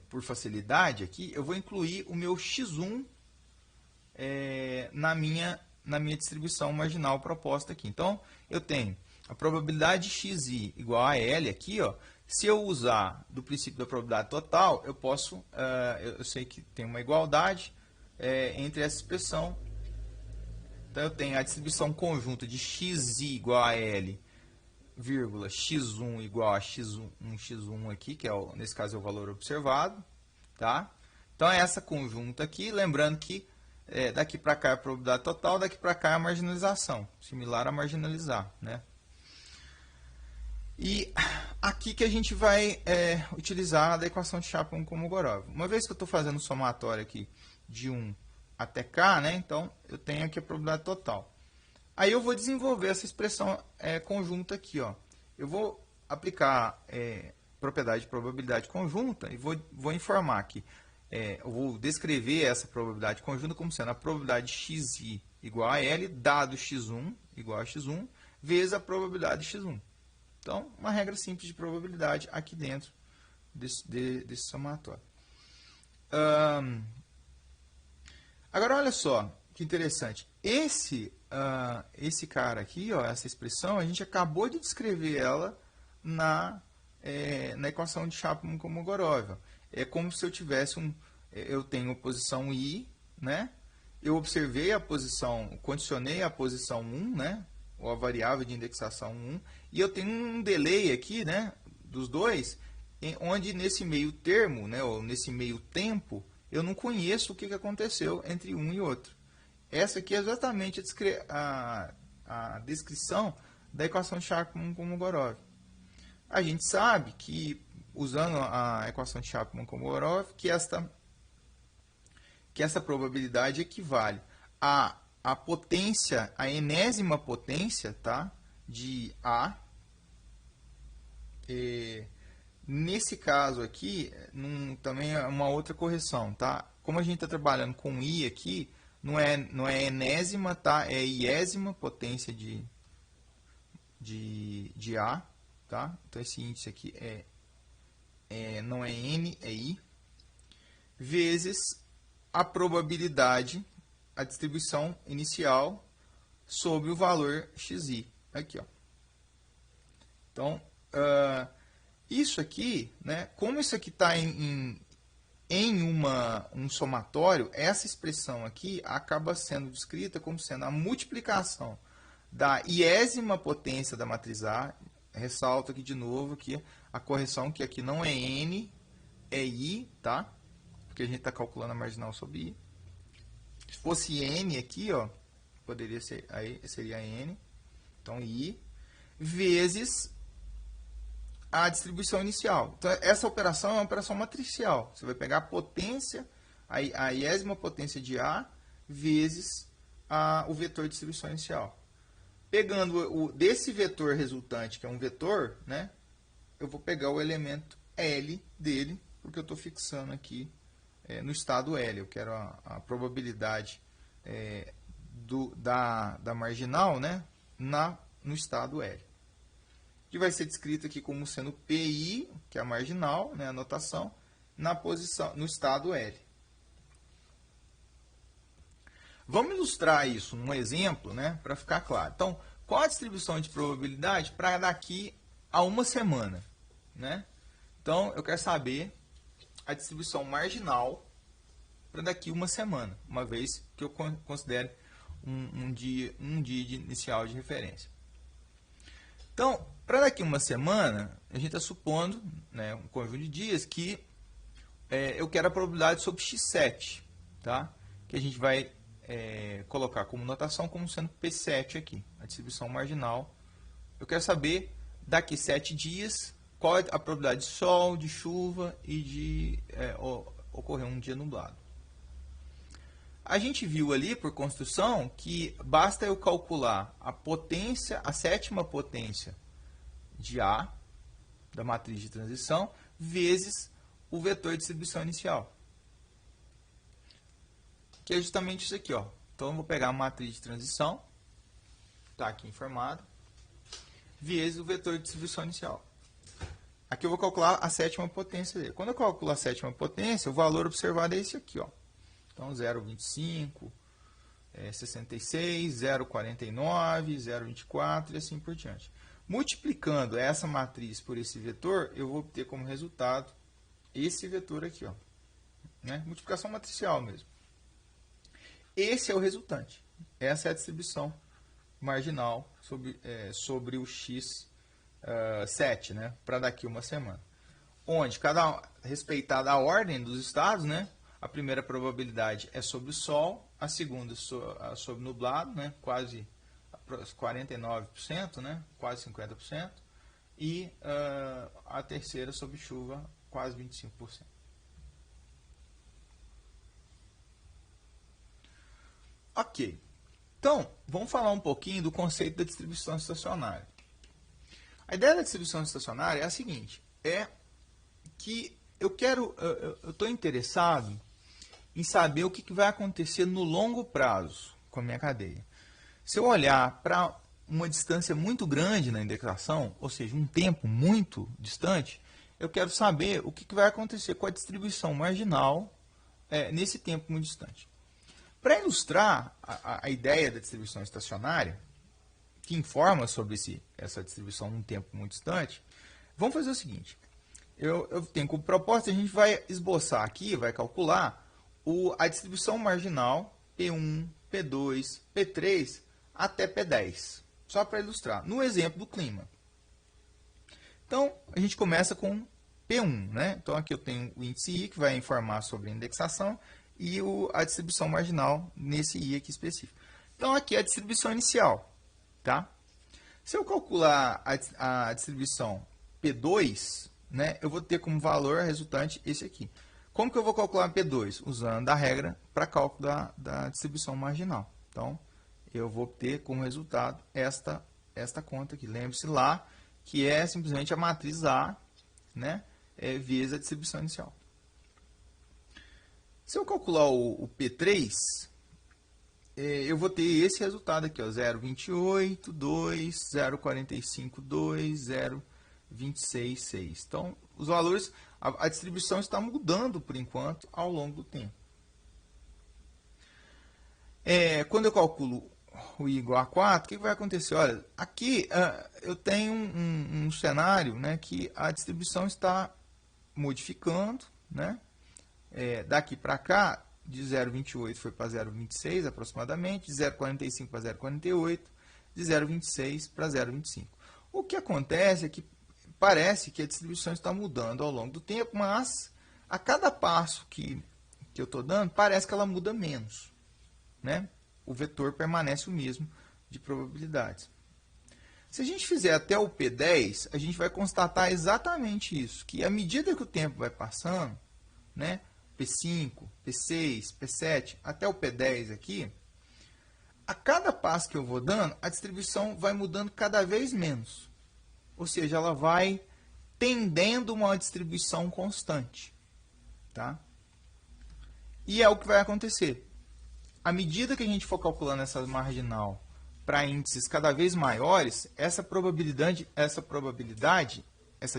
por facilidade aqui, eu vou incluir o meu x1 na minha distribuição marginal proposta aqui. Então, eu tenho a probabilidade de xi igual a L aqui, ó. Se eu usar do princípio da probabilidade total, eu posso, eu sei que tem uma igualdade entre essa expressão Então, eu tenho a distribuição conjunta de xi igual a L, vírgula, x1 igual a x1 aqui, que nesse caso é o valor observado. Tá? Então, é essa conjunta aqui, lembrando que daqui para cá é a probabilidade total, daqui para cá é a marginalização, similar a marginalizar, né? E aqui que a gente vai utilizar a equação de Chapman-Kolmogorov. Uma vez que eu estou fazendo o somatório aqui de 1 até k, né? Então, eu tenho aqui a probabilidade total. Aí eu vou desenvolver essa expressão conjunta aqui, ó. Eu vou aplicar propriedade de probabilidade conjunta e vou informar que eu vou descrever essa probabilidade conjunta como sendo a probabilidade de xi igual a L, dado x1 igual a x1, vezes a probabilidade de x1. Então, uma regra simples de probabilidade aqui dentro desse somatório. Agora, olha só que interessante. Esse cara aqui, ó, essa expressão, a gente acabou de descrever ela na equação de Chapman-Kolmogorov. É como se eu tivesse eu tenho posição I, né? Eu observei a posição, condicionei a posição 1, né? Ou a variável de indexação 1, e eu tenho um delay aqui, né, dos dois, onde nesse meio termo, né, ou nesse meio tempo, eu não conheço o que aconteceu entre um e outro. Essa aqui é exatamente a descrição da equação de Chapman-Kolmogorov. A gente sabe que, usando a equação de Chapman-Kolmogorov, que essa probabilidade equivale a potência, a enésima potência, tá, de A. Nesse caso aqui, também é uma outra correção, tá? Como a gente está trabalhando com I aqui, não é enésima, tá? É iésima potência de A, tá? Então, esse índice aqui não é N, é I, vezes a probabilidade, a distribuição inicial sobre o valor xi. Aqui, ó. Então, isso aqui, né, como isso aqui está em um somatório, essa expressão aqui acaba sendo descrita como sendo a multiplicação da iésima potência da matriz A. Ressalto aqui de novo que a correção que aqui não é N, é I, tá? Porque a gente está calculando a marginal sobre I. Se fosse N aqui, ó, poderia ser, aí seria N, então I, vezes a distribuição inicial. Então, essa operação é uma operação matricial. Você vai pegar a potência, a iésima potência de A, vezes o vetor de distribuição inicial. Pegando desse vetor resultante, que é um vetor, né, eu vou pegar o elemento L dele, porque eu estou fixando aqui no estado L. Eu quero a probabilidade da marginal, né, no estado L. Que vai ser descrito aqui como sendo PI, que é a marginal, né, a notação, no estado L. Vamos ilustrar isso num exemplo, né, para ficar claro. Então, qual a distribuição de probabilidade para daqui a uma semana? Né? Então, eu quero saber a distribuição marginal para daqui a uma semana, uma vez que eu considere um dia inicial de referência. Então, para daqui a uma semana, a gente está supondo, né, um conjunto de dias que eu quero a probabilidade sobre x7, tá? Que a gente vai colocar como notação como sendo P7 aqui, a distribuição marginal. Eu quero saber, daqui 7 dias, qual é a probabilidade de sol, de chuva e de ocorrer um dia nublado. A gente viu ali, por construção, que basta eu calcular a potência, a sétima potência de A, da matriz de transição, vezes o vetor de distribuição inicial. Que é justamente isso aqui, ó. Então, eu vou pegar a matriz de transição, está aqui informado, vezes o vetor de distribuição inicial. Aqui eu vou calcular a sétima potência dele. Quando eu calculo a sétima potência, o valor observado é esse aqui, ó. Então, 0,25, 66, 0,49, 0,24 e assim por diante. Multiplicando essa matriz por esse vetor, eu vou obter como resultado esse vetor aqui, ó. Né? Multiplicação matricial mesmo. Esse é o resultante. Essa é a distribuição marginal sobre o x7, né, para daqui uma semana. Onde, respeitada a ordem dos estados, né, a primeira probabilidade é sobre o Sol, a segunda sobre nublado, né, quase 49%, né, quase 50%, e a terceira sobre chuva, quase 25%. Ok. Então, vamos falar um pouquinho do conceito da distribuição estacionária. A ideia da distribuição estacionária é a seguinte, é que eu estou interessado em saber o que vai acontecer no longo prazo com a minha cadeia. Se eu olhar para uma distância muito grande na indexação, ou seja, um tempo muito distante, eu quero saber o que vai acontecer com a distribuição marginal nesse tempo muito distante. Para ilustrar a ideia da distribuição estacionária, que informa sobre essa distribuição num tempo muito distante, vamos fazer o seguinte. Eu tenho como proposta, a gente vai esboçar aqui, vai calcular a distribuição marginal P1, P2, P3 até P10. Só para ilustrar. No exemplo do clima. Então, a gente começa com P1. Né? Então, aqui eu tenho o índice I, que vai informar sobre a indexação, e a distribuição marginal nesse I aqui específico. Então, aqui é a distribuição inicial. Tá? Se eu calcular a distribuição P2, né, eu vou ter como valor resultante esse aqui. Como que eu vou calcular P2? Usando a regra para cálculo da distribuição marginal. Então, eu vou ter como resultado esta conta aqui. Lembre-se lá que é simplesmente a matriz A, né, vezes a distribuição inicial. Se eu calcular o P3, eu vou ter esse resultado aqui, 0,28, 2, 0,45, 2, 0,26, 6. Então, os valores, a distribuição está mudando, por enquanto, ao longo do tempo. Quando eu calculo o I igual a 4, o que vai acontecer? Olha, aqui eu tenho um cenário, né, que a distribuição está modificando, né? Daqui para cá, de 0,28 foi para 0,26 aproximadamente, de 0,45 para 0,48, de 0,26 para 0,25. O que acontece é que parece que a distribuição está mudando ao longo do tempo, mas a cada passo que eu estou dando, parece que ela muda menos. Né? O vetor permanece o mesmo de probabilidades. Se a gente fizer até o P10, a gente vai constatar exatamente isso, que à medida que o tempo vai passando, né, P5, P6, P7, até o P10 aqui, a cada passo que eu vou dando, a distribuição vai mudando cada vez menos. Ou seja, ela vai tendendo uma distribuição constante. Tá? E é o que vai acontecer. À medida que a gente for calculando essa marginal para índices cada vez maiores, essa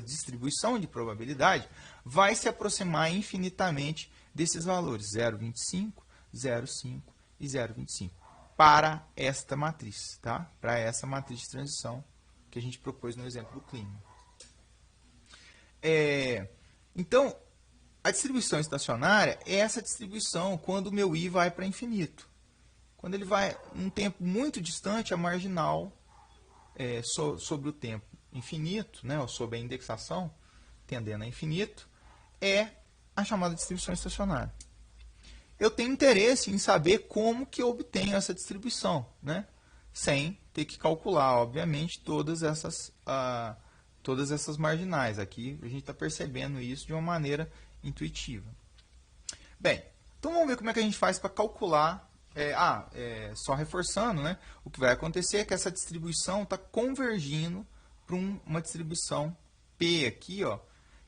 distribuição de probabilidade vai se aproximar infinitamente desses valores, 0,25, 0,5 e 0,25, para esta matriz, tá? Para essa matriz de transição que a gente propôs no exemplo do clima. Então, a distribuição estacionária é essa distribuição quando o meu I vai para infinito. Quando ele vai um tempo muito distante, a marginal sobre o tempo infinito, né, ou sobre a indexação, tendendo a infinito, é a chamada distribuição estacionária. Eu tenho interesse em saber como que eu obtenho essa distribuição, né, sem ter que calcular, obviamente, todas essas marginais. Aqui a gente está percebendo isso de uma maneira intuitiva. Bem, então vamos ver como é que a gente faz para calcular. Só reforçando, né, o que vai acontecer é que essa distribuição está convergindo para uma distribuição P aqui, ó,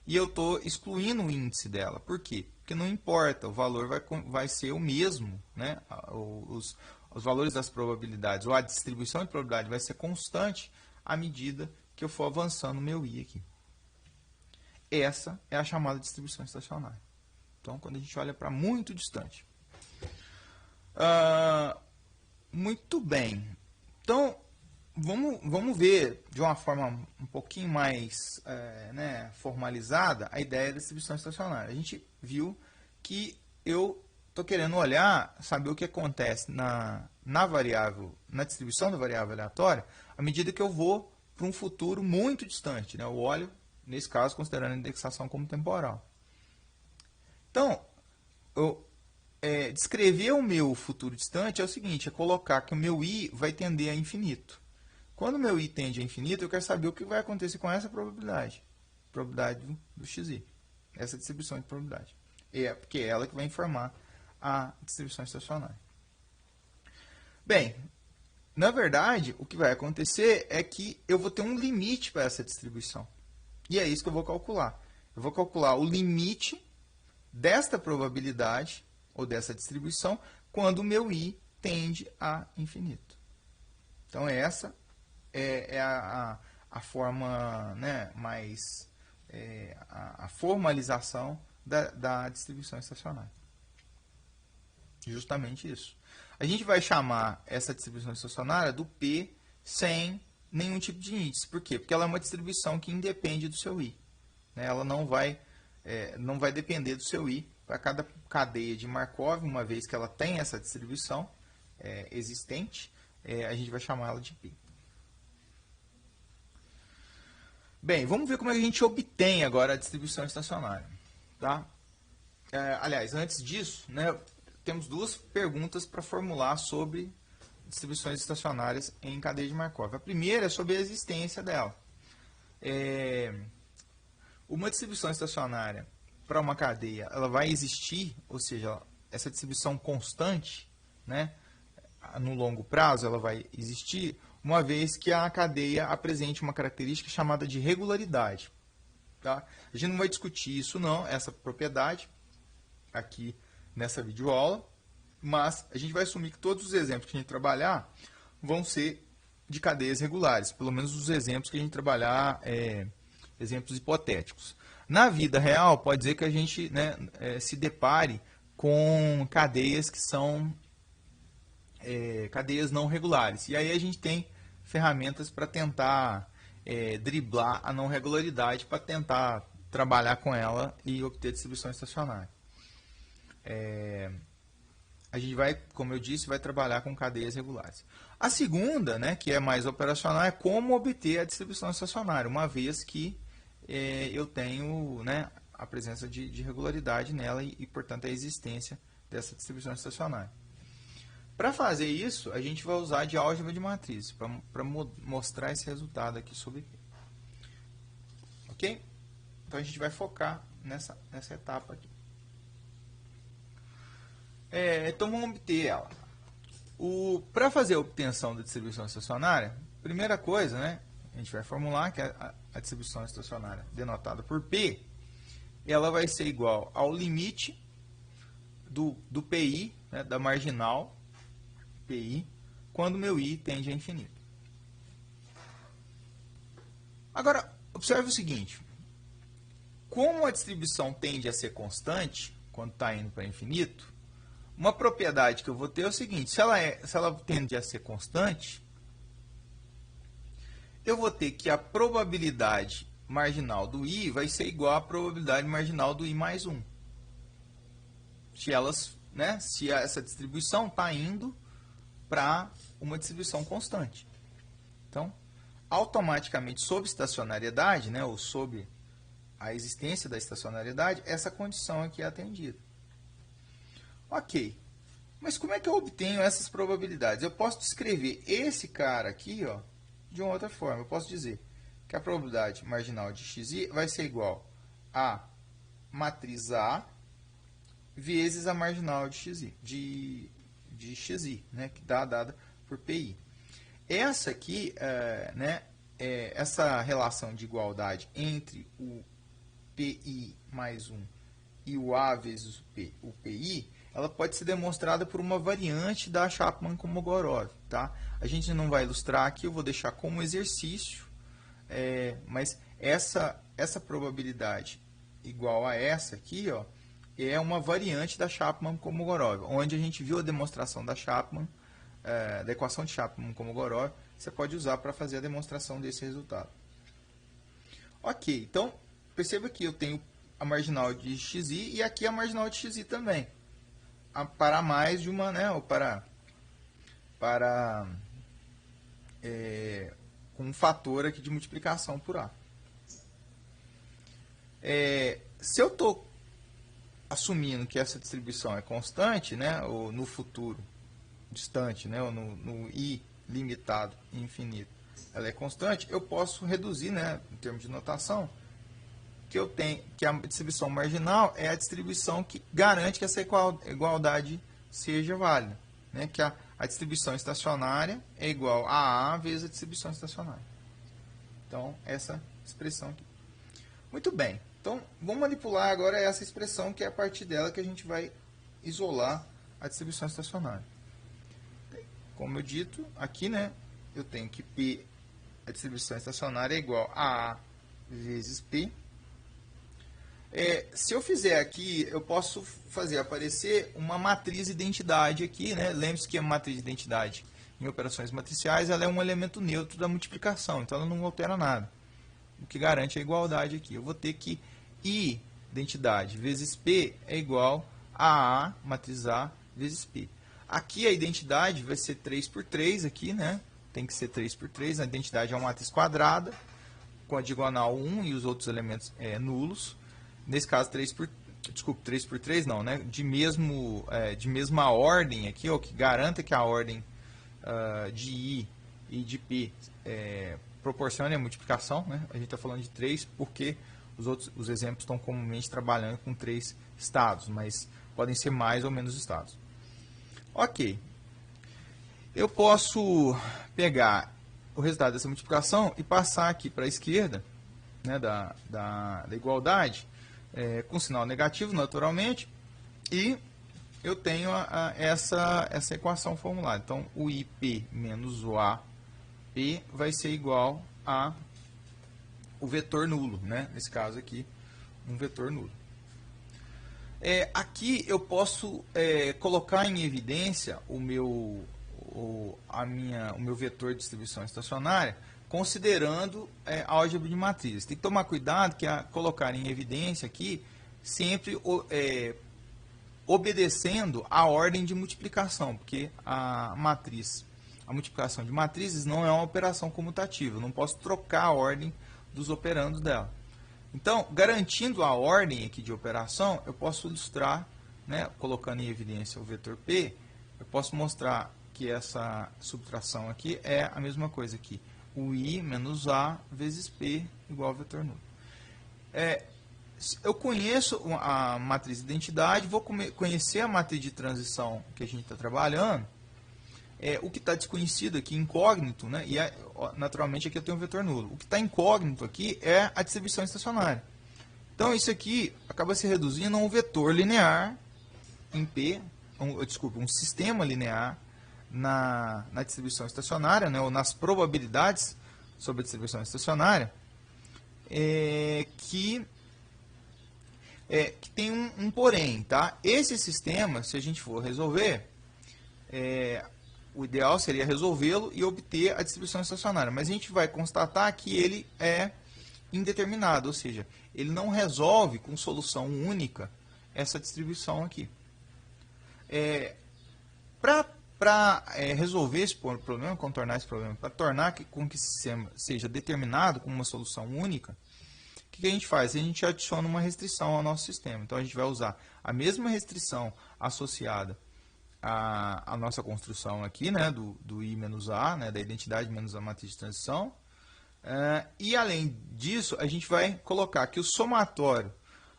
e eu estou excluindo o índice dela. Por quê? Porque não importa, o valor vai ser o mesmo, né, os valores das probabilidades, ou a distribuição de probabilidade vai ser constante à medida que eu for avançando o meu I aqui. Essa é a chamada distribuição estacionária. Então, quando a gente olha para muito distante. Muito bem. Então, vamos ver de uma forma um pouquinho mais formalizada a ideia da distribuição estacionária. A gente viu que eu estou querendo olhar, saber o que acontece na variável, na distribuição da variável aleatória, à medida que eu vou para um futuro muito distante, né? Eu olho, nesse caso, considerando a indexação como temporal. Então, descrever o meu futuro distante é o seguinte, é colocar que o meu i vai tender a infinito. Quando o meu i tende a infinito, eu quero saber o que vai acontecer com essa probabilidade. Probabilidade do xi. Essa distribuição de probabilidade. Porque é ela que vai informar a distribuição estacionária. Bem, na verdade, o que vai acontecer é que eu vou ter um limite para essa distribuição. E é isso que eu vou calcular. Eu vou calcular o limite desta probabilidade, ou dessa distribuição, quando o meu i tende a infinito. Então, essa é a forma, né, mais... a formalização da distribuição estacionária. Justamente isso. A gente vai chamar essa distribuição estacionária do P sem nenhum tipo de índice. Por quê? Porque ela é uma distribuição que independe do seu I. Ela não vai depender do seu I. Para cada cadeia de Markov, uma vez que ela tem essa distribuição existente, a gente vai chamar ela de P. Bem, vamos ver como é que a gente obtém agora a distribuição estacionária. Tá? Aliás, antes disso, né, temos duas perguntas para formular sobre distribuições estacionárias em cadeia de Markov. A primeira é sobre a existência dela. Uma distribuição estacionária para uma cadeia, ela vai existir, ou seja, essa distribuição constante, né, no longo prazo, ela vai existir, uma vez que a cadeia apresente uma característica chamada de regularidade. Tá? A gente não vai discutir isso não, essa propriedade, aqui nessa videoaula, mas a gente vai assumir que todos os exemplos que a gente trabalhar vão ser de cadeias regulares, pelo menos os exemplos que a gente trabalhar, exemplos hipotéticos. Na vida real, pode ser que a gente, né, se depare com cadeias que são cadeias não regulares. E aí a gente tem ferramentas para tentar driblar a não regularidade, para tentar trabalhar com ela e obter distribuição estacionária. A gente vai, como eu disse, vai trabalhar com cadeias regulares. A segunda, né, que é mais operacional, é como obter a distribuição estacionária, uma vez que eu tenho, né, a presença de regularidade nela e, portanto, a existência dessa distribuição estacionária. Para fazer isso, a gente vai usar de álgebra de matrizes, para mostrar esse resultado aqui sobre P. Ok? Então, a gente vai focar nessa etapa aqui. Então, vamos obter ela. Para fazer a obtenção da distribuição estacionária, primeira coisa, né, a gente vai formular que a distribuição estacionária denotada por P, ela vai ser igual ao limite do PI, né, da marginal PI, quando meu I tende a infinito. Agora, observe o seguinte. Como a distribuição tende a ser constante, quando está indo para infinito, uma propriedade que eu vou ter é o seguinte. Se ela tende a ser constante, eu vou ter que a probabilidade marginal do I vai ser igual à probabilidade marginal do I mais 1. Se essa distribuição está indo para uma distribuição constante. Então, automaticamente, sob estacionariedade, né, ou sob a existência da estacionariedade, essa condição aqui é atendida. Ok, mas como é que eu obtenho essas probabilidades? Eu posso descrever esse cara aqui, ó, de uma outra forma. Eu posso dizer que a probabilidade marginal de xi vai ser igual a matriz A vezes a marginal de xi, né, que está dada por PI. Essa aqui, essa relação de igualdade entre o PI mais 1 e o A vezes o PI, ela pode ser demonstrada por uma variante da Chapman-Kolmogorov. Tá? A gente não vai ilustrar aqui, eu vou deixar como exercício, mas essa probabilidade igual a essa aqui, ó, é uma variante da Chapman-Kolmogorov, onde a gente viu a demonstração da Chapman, da equação de Chapman-Kolmogorov, você pode usar para fazer a demonstração desse resultado. Ok, então, perceba que eu tenho a marginal de xi e aqui a marginal de xi também. para mais de uma, né, ou para com um fator aqui de multiplicação por A. Se eu estou assumindo que essa distribuição é constante, né, ou no futuro distante, né, ou no I limitado e infinito, ela é constante, eu posso reduzir, né, em termos de notação, que eu tenho que a distribuição marginal é a distribuição que garante que essa igualdade seja válida, né, que a distribuição estacionária é igual a vezes a distribuição estacionária. Então, essa expressão aqui. Muito bem. Então, vamos manipular agora essa expressão, que é a partir dela que a gente vai isolar a distribuição estacionária. Como eu dito, aqui, né, eu tenho que P, a distribuição estacionária, é igual a vezes P. Se eu fizer aqui, eu posso fazer aparecer uma matriz identidade aqui, né? Lembre-se que a matriz de identidade em operações matriciais ela é um elemento neutro da multiplicação, então ela não altera nada, o que garante a igualdade aqui. Eu vou ter que I identidade vezes P é igual a A, matriz A, vezes P. Aqui a identidade vai ser 3 por 3 aqui, né? Tem que ser 3 por 3, a identidade é uma matriz quadrada, com a diagonal 1 e os outros elementos nulos. Nesse caso, 3 por 3 não, né? De mesma ordem aqui, ó, que garanta que a ordem de I e de P proporcione a multiplicação, né? A gente está falando de 3 porque os exemplos estão comumente trabalhando com 3 estados, mas podem ser mais ou menos estados. Ok. Eu posso pegar o resultado dessa multiplicação e passar aqui para a esquerda, né, da igualdade, com sinal negativo, naturalmente, e eu tenho essa equação formulada. Então, o IP menos o AP vai ser igual a o vetor nulo, né? Nesse caso aqui, um vetor nulo. Aqui eu posso colocar em evidência o meu vetor de distribuição estacionária, considerando a álgebra de matrizes. Tem que tomar cuidado que colocar em evidência aqui sempre obedecendo a ordem de multiplicação, porque a multiplicação de matrizes não é uma operação comutativa. Eu não posso trocar a ordem dos operandos dela. Então, garantindo a ordem aqui de operação, eu posso ilustrar, né, colocando em evidência o vetor P, eu posso mostrar que essa subtração aqui é a mesma coisa aqui. O I menos A vezes P igual ao vetor nulo. Eu conheço a matriz de identidade, vou conhecer a matriz de transição que a gente está trabalhando. O que está desconhecido aqui, incógnito, né? E naturalmente aqui eu tenho um vetor nulo. O que está incógnito aqui é a distribuição estacionária. Então isso aqui acaba se reduzindo a um vetor linear em P, um sistema linear na distribuição estacionária, né? Ou nas probabilidades sobre a distribuição estacionária, que tem um porém, tá? Esse sistema, se a gente for resolver, o ideal seria resolvê-lo e obter a distribuição estacionária. Mas a gente vai constatar que ele é indeterminado, ou seja, ele não resolve com solução única essa distribuição aqui. Para resolver esse problema, contornar esse problema, para tornar com que esse sistema seja determinado com uma solução única, o que a gente faz? A gente adiciona uma restrição ao nosso sistema. Então, a gente vai usar a mesma restrição associada a nossa construção aqui, né, do I menos A, né, da identidade menos a matriz de transição. E, além disso, a gente vai colocar que o somatório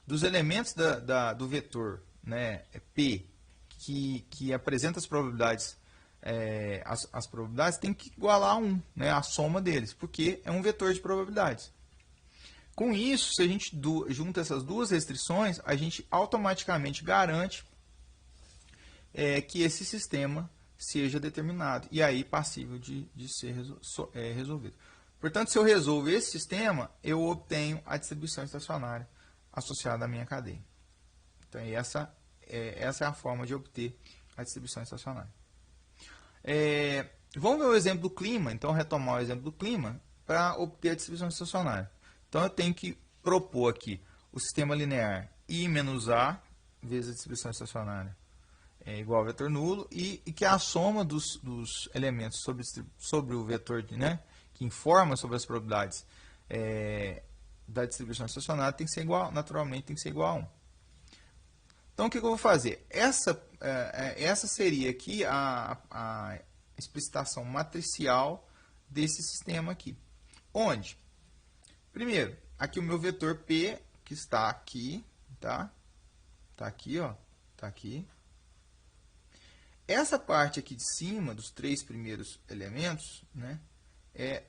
dos elementos do vetor, né, P, que apresenta as probabilidades, as probabilidades tem que igualar a 1, né, a soma deles, porque é um vetor de probabilidades. Com isso, se a gente junta essas duas restrições, a gente automaticamente garante que esse sistema seja determinado e aí passível de ser resolvido. Portanto, se eu resolvo esse sistema, eu obtenho a distribuição estacionária associada à minha cadeia. Então, essa é a forma de obter a distribuição estacionária. Vamos ver o exemplo do clima. Então, retomar o exemplo do clima para obter a distribuição estacionária. Então, eu tenho que propor aqui o sistema linear I menos A vezes a distribuição estacionária é igual ao vetor nulo e que a soma dos elementos sobre o vetor, né, que informa sobre as probabilidades da distribuição estacionária tem que ser igual, naturalmente tem que ser igual a 1. Então, o que eu vou fazer? Essa seria aqui a explicitação matricial desse sistema aqui. Onde? Primeiro, aqui o meu vetor P, que está aqui, tá? Tá aqui, ó. Tá aqui. Essa parte aqui de cima, dos 3 primeiros elementos, né?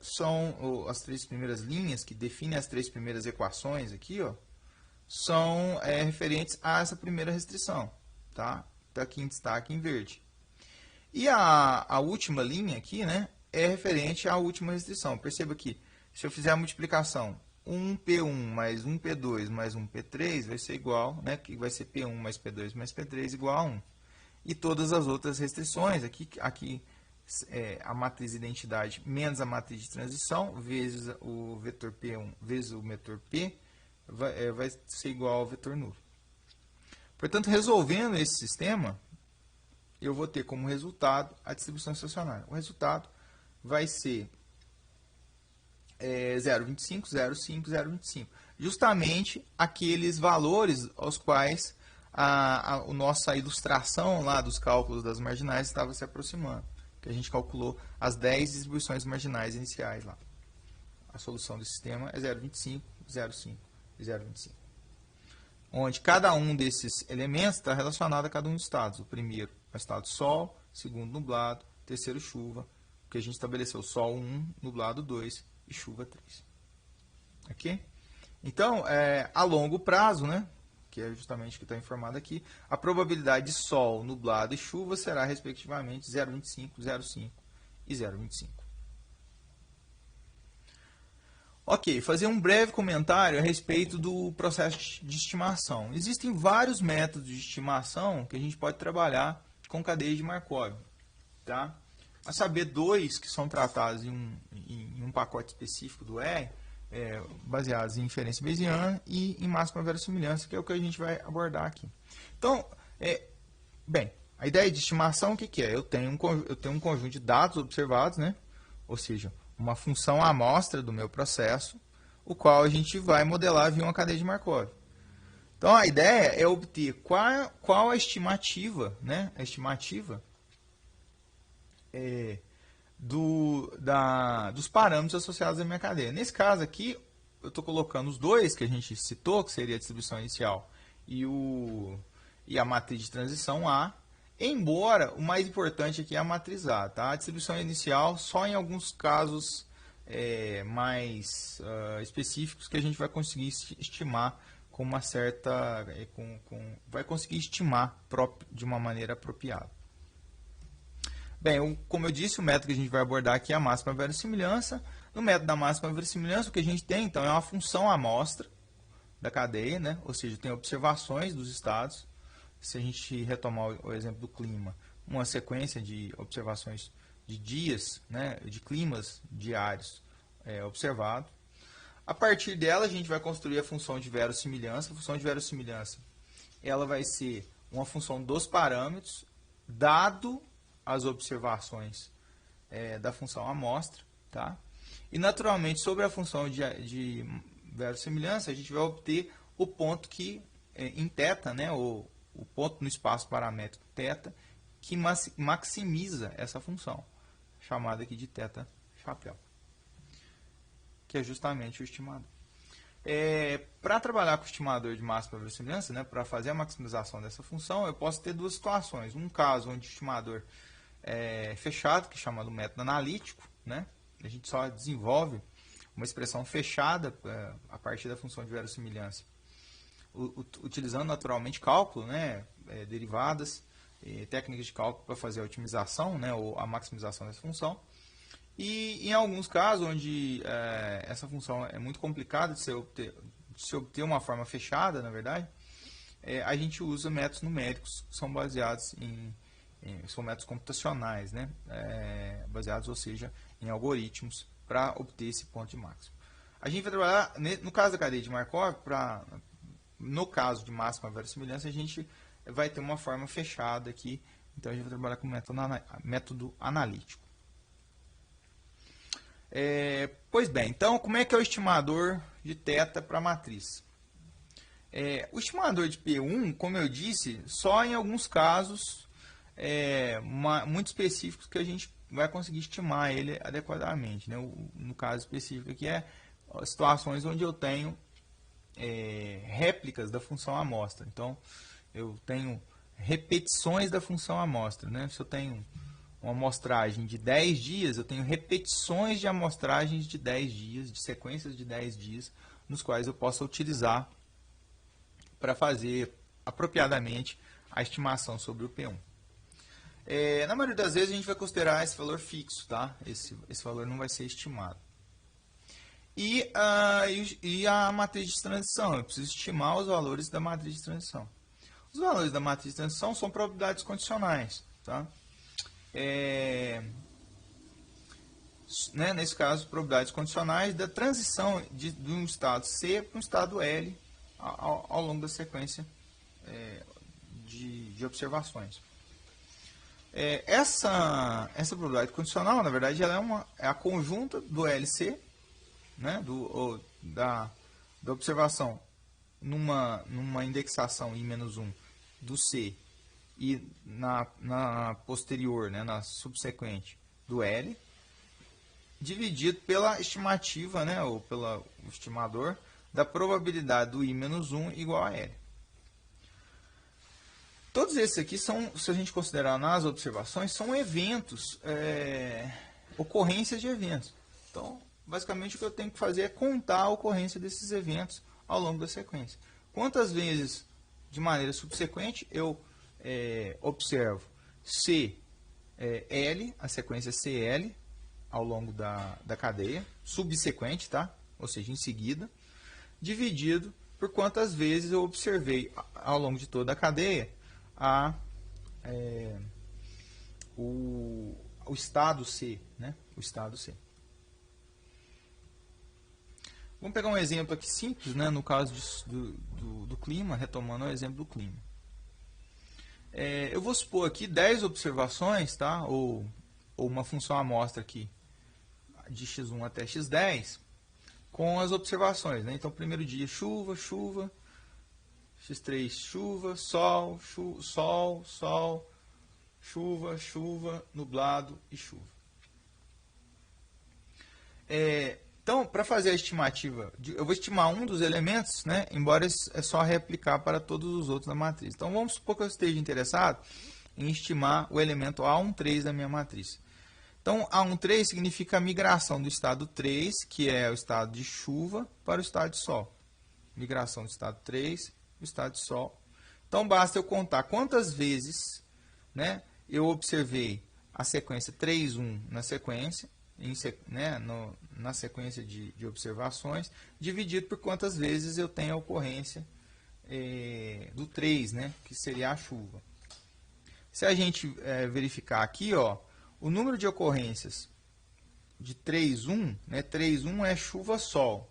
São as 3 primeiras linhas que definem as 3 primeiras equações aqui, ó. São referentes a essa primeira restrição, tá? Tá aqui em destaque em verde. E a última linha aqui, né, é referente à última restrição. Perceba que se eu fizer a multiplicação 1P1 mais 1P2 mais 1P3 vai ser igual, né, que vai ser P1 mais P2 mais P3 igual a 1. E todas as outras restrições, aqui a matriz identidade menos a matriz de transição, vezes o vetor P1 vezes o vetor P, vai ser igual ao vetor nulo. Portanto, resolvendo esse sistema, eu vou ter como resultado a distribuição estacionária. O resultado vai ser 0,25, 0,5, 0,25. Justamente aqueles valores aos quais a nossa ilustração lá dos cálculos das marginais estava se aproximando. Que a gente calculou as 10 distribuições marginais iniciais lá. A solução do sistema é 0,25, 0,5 e 0,25. Onde cada um desses elementos está relacionado a cada um dos estados. O primeiro é o estado sol, segundo nublado, terceiro chuva, porque a gente estabeleceu sol 1, nublado 2 e chuva 3. Ok? Então, a longo prazo, né, que é justamente o que está informado aqui, a probabilidade de sol, nublado e chuva será, respectivamente, 0,25, 0,5 e 0,25. Ok, fazer um breve comentário a respeito do processo de estimação. Existem vários métodos de estimação que a gente pode trabalhar com cadeia de Markov. Tá? A saber, 2 que são tratados em um pacote específico do R, baseados em inferência bayesiana e em máxima verossimilhança, que é o que a gente vai abordar aqui. Então, bem, a ideia de estimação, o que é? Eu tenho um conjunto de dados observados, né? Ou seja, uma função amostra do meu processo, o qual a gente vai modelar via uma cadeia de Markov. Então, a ideia é obter qual a estimativa, né? A estimativa dos parâmetros associados à minha cadeia. Nesse caso aqui, eu estou colocando os dois que a gente citou, que seria a distribuição inicial e a matriz de transição A, embora o mais importante aqui é a matriz A. Tá? A distribuição inicial só em alguns casos mais específicos que a gente vai conseguir estimar com uma certa... vai conseguir estimar de uma maneira apropriada. Bem, como eu disse, o método que a gente vai abordar aqui é a máxima verossimilhança. No método da máxima verossimilhança, o que a gente tem, então, é uma função amostra da cadeia, né? Ou seja, tem observações dos estados. Se a gente retomar o exemplo do clima, uma sequência de observações de dias, né? De climas diários observados. A partir dela, a gente vai construir a função de verossimilhança. A função de verossimilhança ela vai ser uma função dos parâmetros, dado as observações da função amostra, tá? E naturalmente sobre a função de verossimilhança a gente vai obter o ponto que em θ, né, o ponto no espaço paramétrico θ, que maximiza essa função, chamada aqui de θ chapéu, que é justamente o estimador. Para trabalhar com o estimador de máxima verossimilhança, né, para fazer a maximização dessa função, eu posso ter duas situações. Um caso onde o estimador fechado, que é chamado método analítico, né? A gente só desenvolve uma expressão fechada a partir da função de verossimilhança, utilizando naturalmente cálculo, né? Derivadas, técnicas de cálculo para fazer a otimização, né? Ou a maximização dessa função. E em alguns casos, onde essa função é muito complicada de se obter uma forma fechada, na verdade, a gente usa métodos numéricos que são baseados são métodos computacionais, né? Baseados, ou seja, em algoritmos para obter esse ponto de máximo. A gente vai trabalhar, no caso da cadeia de Markov, no caso de máxima verossimilhança, a gente vai ter uma forma fechada aqui. Então, a gente vai trabalhar com método analítico. Pois bem, então, como é que é o estimador de θ para a matriz? O estimador de P1, como eu disse, só em alguns casos muito específicos que a gente vai conseguir estimar ele adequadamente. Né? No caso específico aqui situações onde eu tenho réplicas da função amostra. Então, eu tenho repetições da função amostra. Né? Se eu tenho uma amostragem de 10 dias, eu tenho repetições de amostragens de 10 dias, de sequências de 10 dias, nos quais eu possa utilizar para fazer apropriadamente a estimação sobre o P1. Na maioria das vezes a gente vai considerar esse valor fixo, tá? Esse valor não vai ser estimado. E a matriz de transição, eu preciso estimar os valores da matriz de transição. Os valores da matriz de transição são probabilidades condicionais, tá? Nesse caso, probabilidades condicionais da transição de um estado C para um estado L ao longo da sequência de observações. Essa probabilidade condicional, na verdade, ela é a conjunta do LC, né, da observação numa indexação I-1 do C e na posterior, né, na subsequente do L, dividido pela estimativa, né, ou pelo estimador da probabilidade do I-1 igual a L. Todos esses aqui são, se a gente considerar nas observações, são eventos, ocorrências de eventos. Então, basicamente o que eu tenho que fazer é contar a ocorrência desses eventos ao longo da sequência. Quantas vezes, de maneira subsequente, eu observo CL, a sequência CL, ao longo da cadeia, subsequente, tá? Ou seja, em seguida, dividido por quantas vezes eu observei ao longo de toda a cadeia o estado C, né? O estado C. Vamos pegar um exemplo aqui simples, né? No caso do clima, retomando o exemplo do clima. Eu vou supor aqui 10 observações, tá? Ou uma função amostra aqui de x1 até x10 com as observações, né? Então, primeiro dia, chuva, chuva, x3, chuva, sol, sol, sol, chuva, chuva, nublado e chuva. Então, para fazer a estimativa, eu vou estimar um dos elementos, né? Embora é só replicar para todos os outros da matriz. Então, vamos supor que eu esteja interessado em estimar o elemento A13 da minha matriz. Então, A13 significa a migração do estado 3, que é o estado de chuva, para o estado de sol. Migração do estado 3 para o estado de sol. Então, basta eu contar quantas vezes, né, eu observei a sequência 3, 1 na sequência, na sequência de observações, dividido por quantas vezes eu tenho a ocorrência do 3, né, que seria a chuva. Se a gente verificar aqui, ó, o número de ocorrências de 3,1, né? 3,1 é chuva-sol.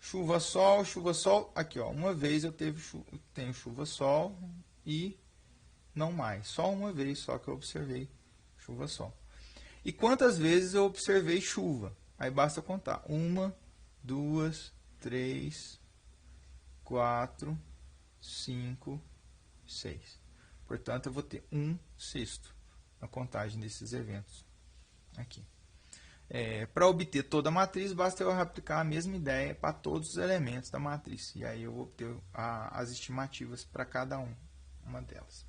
Chuva-sol, aqui, ó, uma vez eu tenho chuva-sol e não mais. Só uma vez só que eu observei chuva-sol. E quantas vezes eu observei chuva? Aí basta contar. 1, 2, 3, 4, 5, 6. Portanto, eu vou ter 1/6 na contagem desses eventos aqui. Para obter toda a matriz, basta eu aplicar a mesma ideia para todos os elementos da matriz. E aí eu vou obter as estimativas para cada uma delas.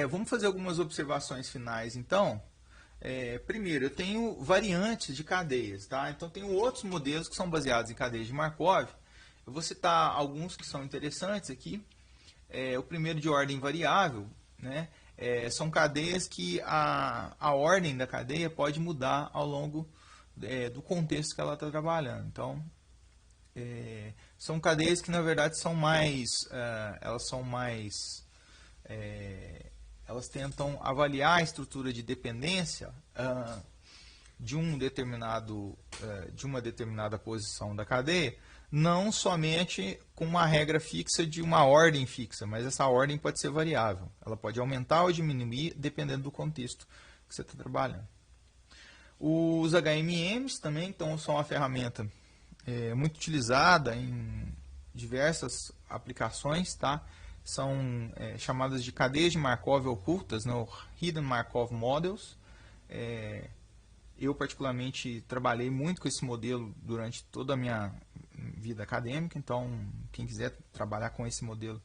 Vamos fazer algumas observações finais, então. Primeiro, eu tenho variantes de cadeias, tá? Então, tenho outros modelos que são baseados em cadeias de Markov. Eu vou citar alguns que são interessantes aqui. O primeiro de ordem variável, né? São cadeias que a ordem da cadeia pode mudar ao longo do contexto que ela está trabalhando. Então, são cadeias que, na verdade, elas tentam avaliar a estrutura de dependência de uma determinada posição da cadeia não somente com uma regra fixa de uma ordem fixa, mas essa ordem pode ser variável. Ela pode aumentar ou diminuir dependendo do contexto que você está trabalhando. Os HMMs também então, são uma ferramenta muito utilizada em diversas aplicações, tá? São chamadas de cadeias de Markov ocultas, né? Hidden Markov Models. Eu particularmente trabalhei muito com esse modelo durante toda a minha vida acadêmica, então quem quiser trabalhar com esse modelo,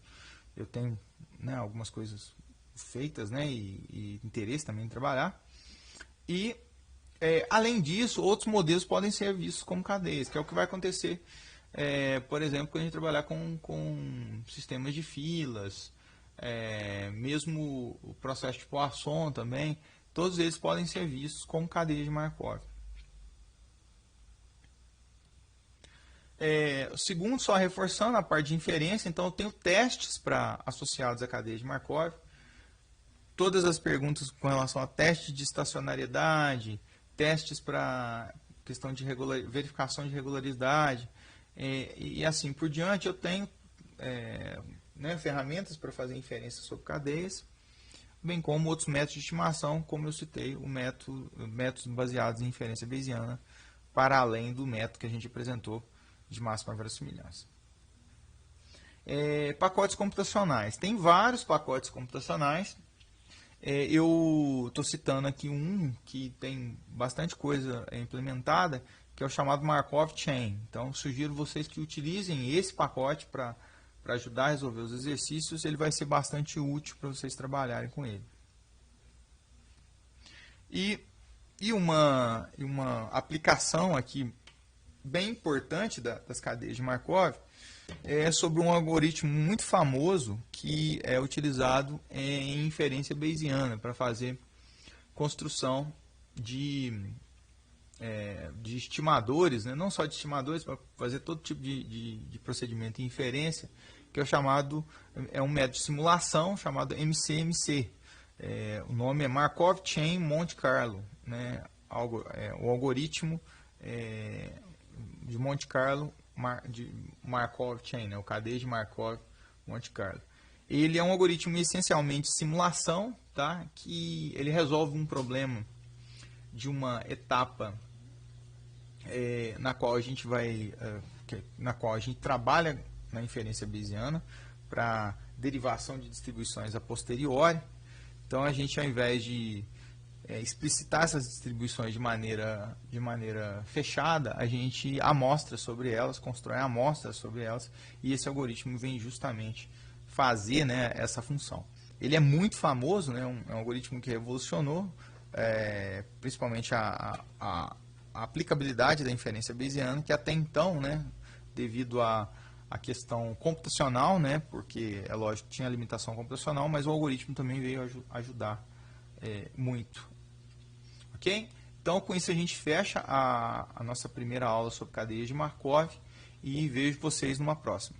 eu tenho, né, algumas coisas feitas, né, e interesse também em trabalhar. E além disso, outros modelos podem ser vistos como cadeias, que é o que vai acontecer, por exemplo, quando a gente trabalhar com sistemas de filas, mesmo o processo de Poisson também, todos eles podem ser vistos como cadeias de Markov. Segundo, só reforçando a parte de inferência, então eu tenho testes associados à cadeia de Markov. Todas as perguntas com relação a testes de estacionariedade, testes para questão de verificação de regularidade, e assim por diante, eu tenho ferramentas para fazer inferência sobre cadeias, bem como outros métodos de estimação, como eu citei, métodos baseados em inferência bayesiana, para além do método que a gente apresentou de máxima verossimilhança. Pacotes computacionais. Tem vários pacotes computacionais. Eu estou citando aqui um que tem bastante coisa implementada, que é o chamado Markov Chain. Então, sugiro vocês que utilizem esse pacote para ajudar a resolver os exercícios. Ele vai ser bastante útil para vocês trabalharem com ele. E uma aplicação aqui bem importante das cadeias de Markov é sobre um algoritmo muito famoso que é utilizado em inferência bayesiana para fazer construção de estimadores, né? Não só de estimadores, para fazer todo tipo de procedimento em inferência, que é um método de simulação chamado MCMC. O nome é Markov Chain Monte Carlo, né? O algoritmo de Monte Carlo, de Markov Chain, né? O cadeia de Markov Monte Carlo. Ele é um algoritmo essencialmente de simulação, tá? Que ele resolve um problema de uma etapa na qual a gente trabalha na inferência bayesiana para derivação de distribuições a posteriori. Então a gente, ao invés de explicitar essas distribuições de maneira fechada, a gente amostra sobre elas, constrói amostras sobre elas, e esse algoritmo vem justamente fazer, né, essa função. Ele é muito famoso, né, é um algoritmo que revolucionou principalmente a aplicabilidade da inferência bayesiana, que até então, né, devido à questão computacional, né, porque é lógico que tinha limitação computacional, mas o algoritmo também veio ajudar muito. Ok? Então, com isso a gente fecha a nossa primeira aula sobre cadeias de Markov e vejo vocês numa próxima.